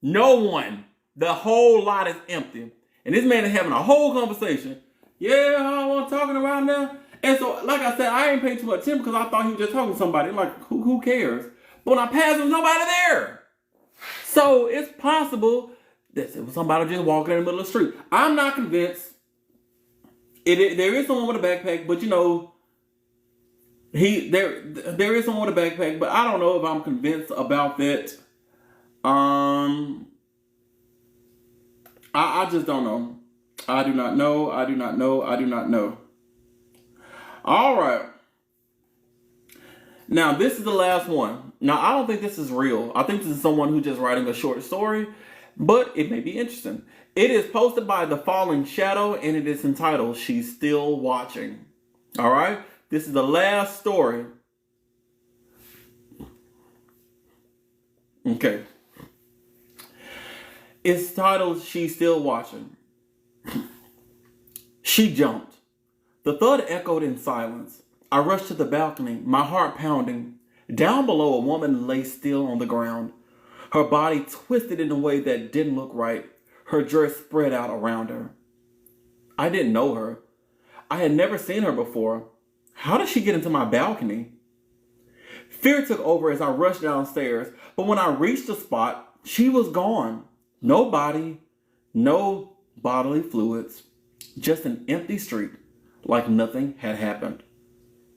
No one. The whole lot is empty. And this man is having a whole conversation. Yeah, I'm talking about now. And so, like I said, I ain't paying too much attention because I thought he was just talking to somebody. Like, who cares? But when I passed, there was nobody there. So it's possible that it was somebody just walking in the middle of the street. I'm not convinced. There is someone with a backpack, but there is someone with a backpack, but I don't know if I'm convinced about that. I just don't know. I do not know. I do not know. I do not know. All right. Now, this is the last one. Now, I don't think this is real. I think this is someone who's just writing a short story, but it may be interesting. It is posted by The Falling Shadow, and it is entitled, She's Still Watching. All right? This is the last story. Okay. It's titled, She's Still Watching. She jumped. The thud echoed in silence. I rushed to the balcony, my heart pounding. Down below, a woman lay still on the ground. Her body twisted in a way that didn't look right. Her dress spread out around her. I didn't know her. I had never seen her before. How did she get into my balcony? Fear took over as I rushed downstairs, but when I reached the spot, she was gone. No body, no bodily fluids, just an empty street, like nothing had happened.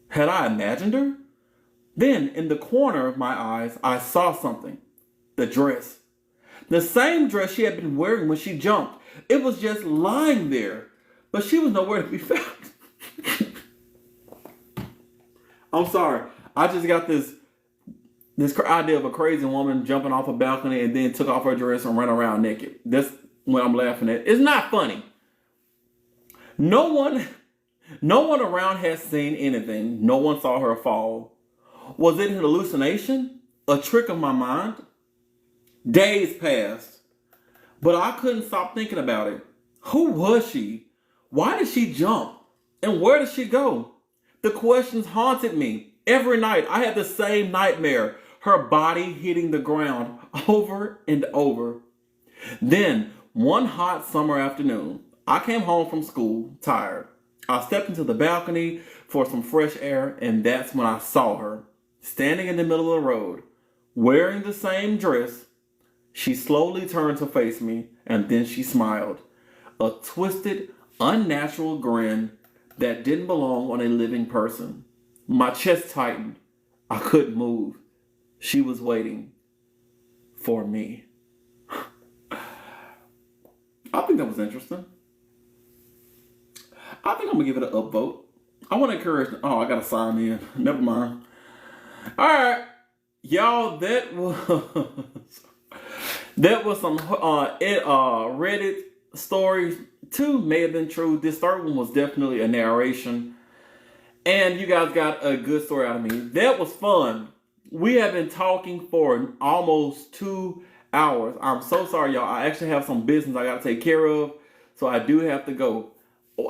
Had I imagined her? Then, in the corner of my eyes, I saw something. The dress. The same dress she had been wearing when she jumped. It was just lying there, but she was nowhere to be found. I'm sorry. I just got this idea of a crazy woman jumping off a balcony and then took off her dress and ran around naked. That's what I'm laughing at. It's not funny. No one around has seen anything. No one saw her fall. Was it an hallucination? A trick of my mind? Days passed, but I couldn't stop thinking about it. Who was she? Why did she jump? And where did she go? The questions haunted me. Every night I had the same nightmare. Her body hitting the ground over and over. Then, one hot summer afternoon, I came home from school, tired. I stepped into the balcony for some fresh air, and that's when I saw her, standing in the middle of the road, wearing the same dress. She slowly turned to face me, and then she smiled. A twisted, unnatural grin that didn't belong on a living person. My chest tightened. I couldn't move. She was waiting for me. I think that was interesting. I think I'm going to give it an upvote. I want to encourage... Oh, I got to sign in. Never mind. All right. Y'all, that was some Reddit stories. 2 may have been true. This third one was definitely a narration. And you guys got a good story out of me. That was fun. We have been talking for almost 2 hours. I'm so sorry, y'all. I actually have some business I got to take care of. So I do have to go.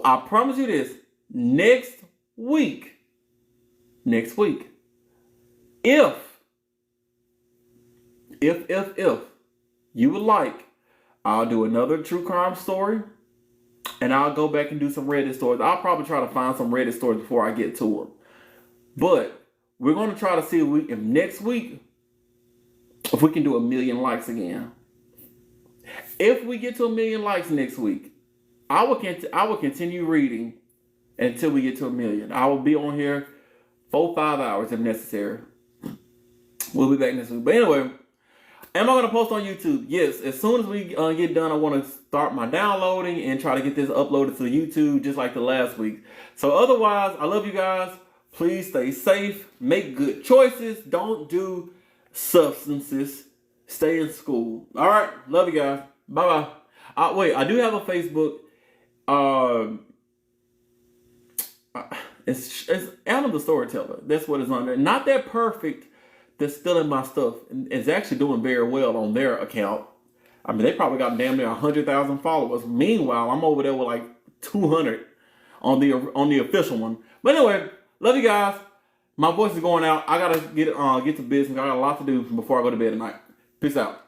I promise you this. Next week, if you would like, I'll do another true crime story, and I'll go back and do some Reddit stories. I'll probably try to find some Reddit stories before I get to them. But we're going to try to see if next week, if we can do 1 million likes again. If we get to 1 million likes next week, I will continue reading until we get to 1 million. I will be on here 4-5 hours if necessary. We'll be back next week. But anyway, am I going to post on YouTube? Yes. As soon as we get done, I want to start my downloading and try to get this uploaded to YouTube just like the last week. So otherwise, I love you guys. Please stay safe. Make good choices. Don't do substances. Stay in school. All right. Love you guys. Bye-bye. Wait, I do have a Facebook. It's Adam the Storyteller. That's what it's under. Not that perfect. That's stealing my stuff. It's actually doing very well on their account. I mean, they probably got damn near 100,000 followers. Meanwhile, I'm over there with like 200 on the official one. But anyway, love you guys. My voice is going out. I gotta get to business. I got a lot to do before I go to bed tonight. Peace out.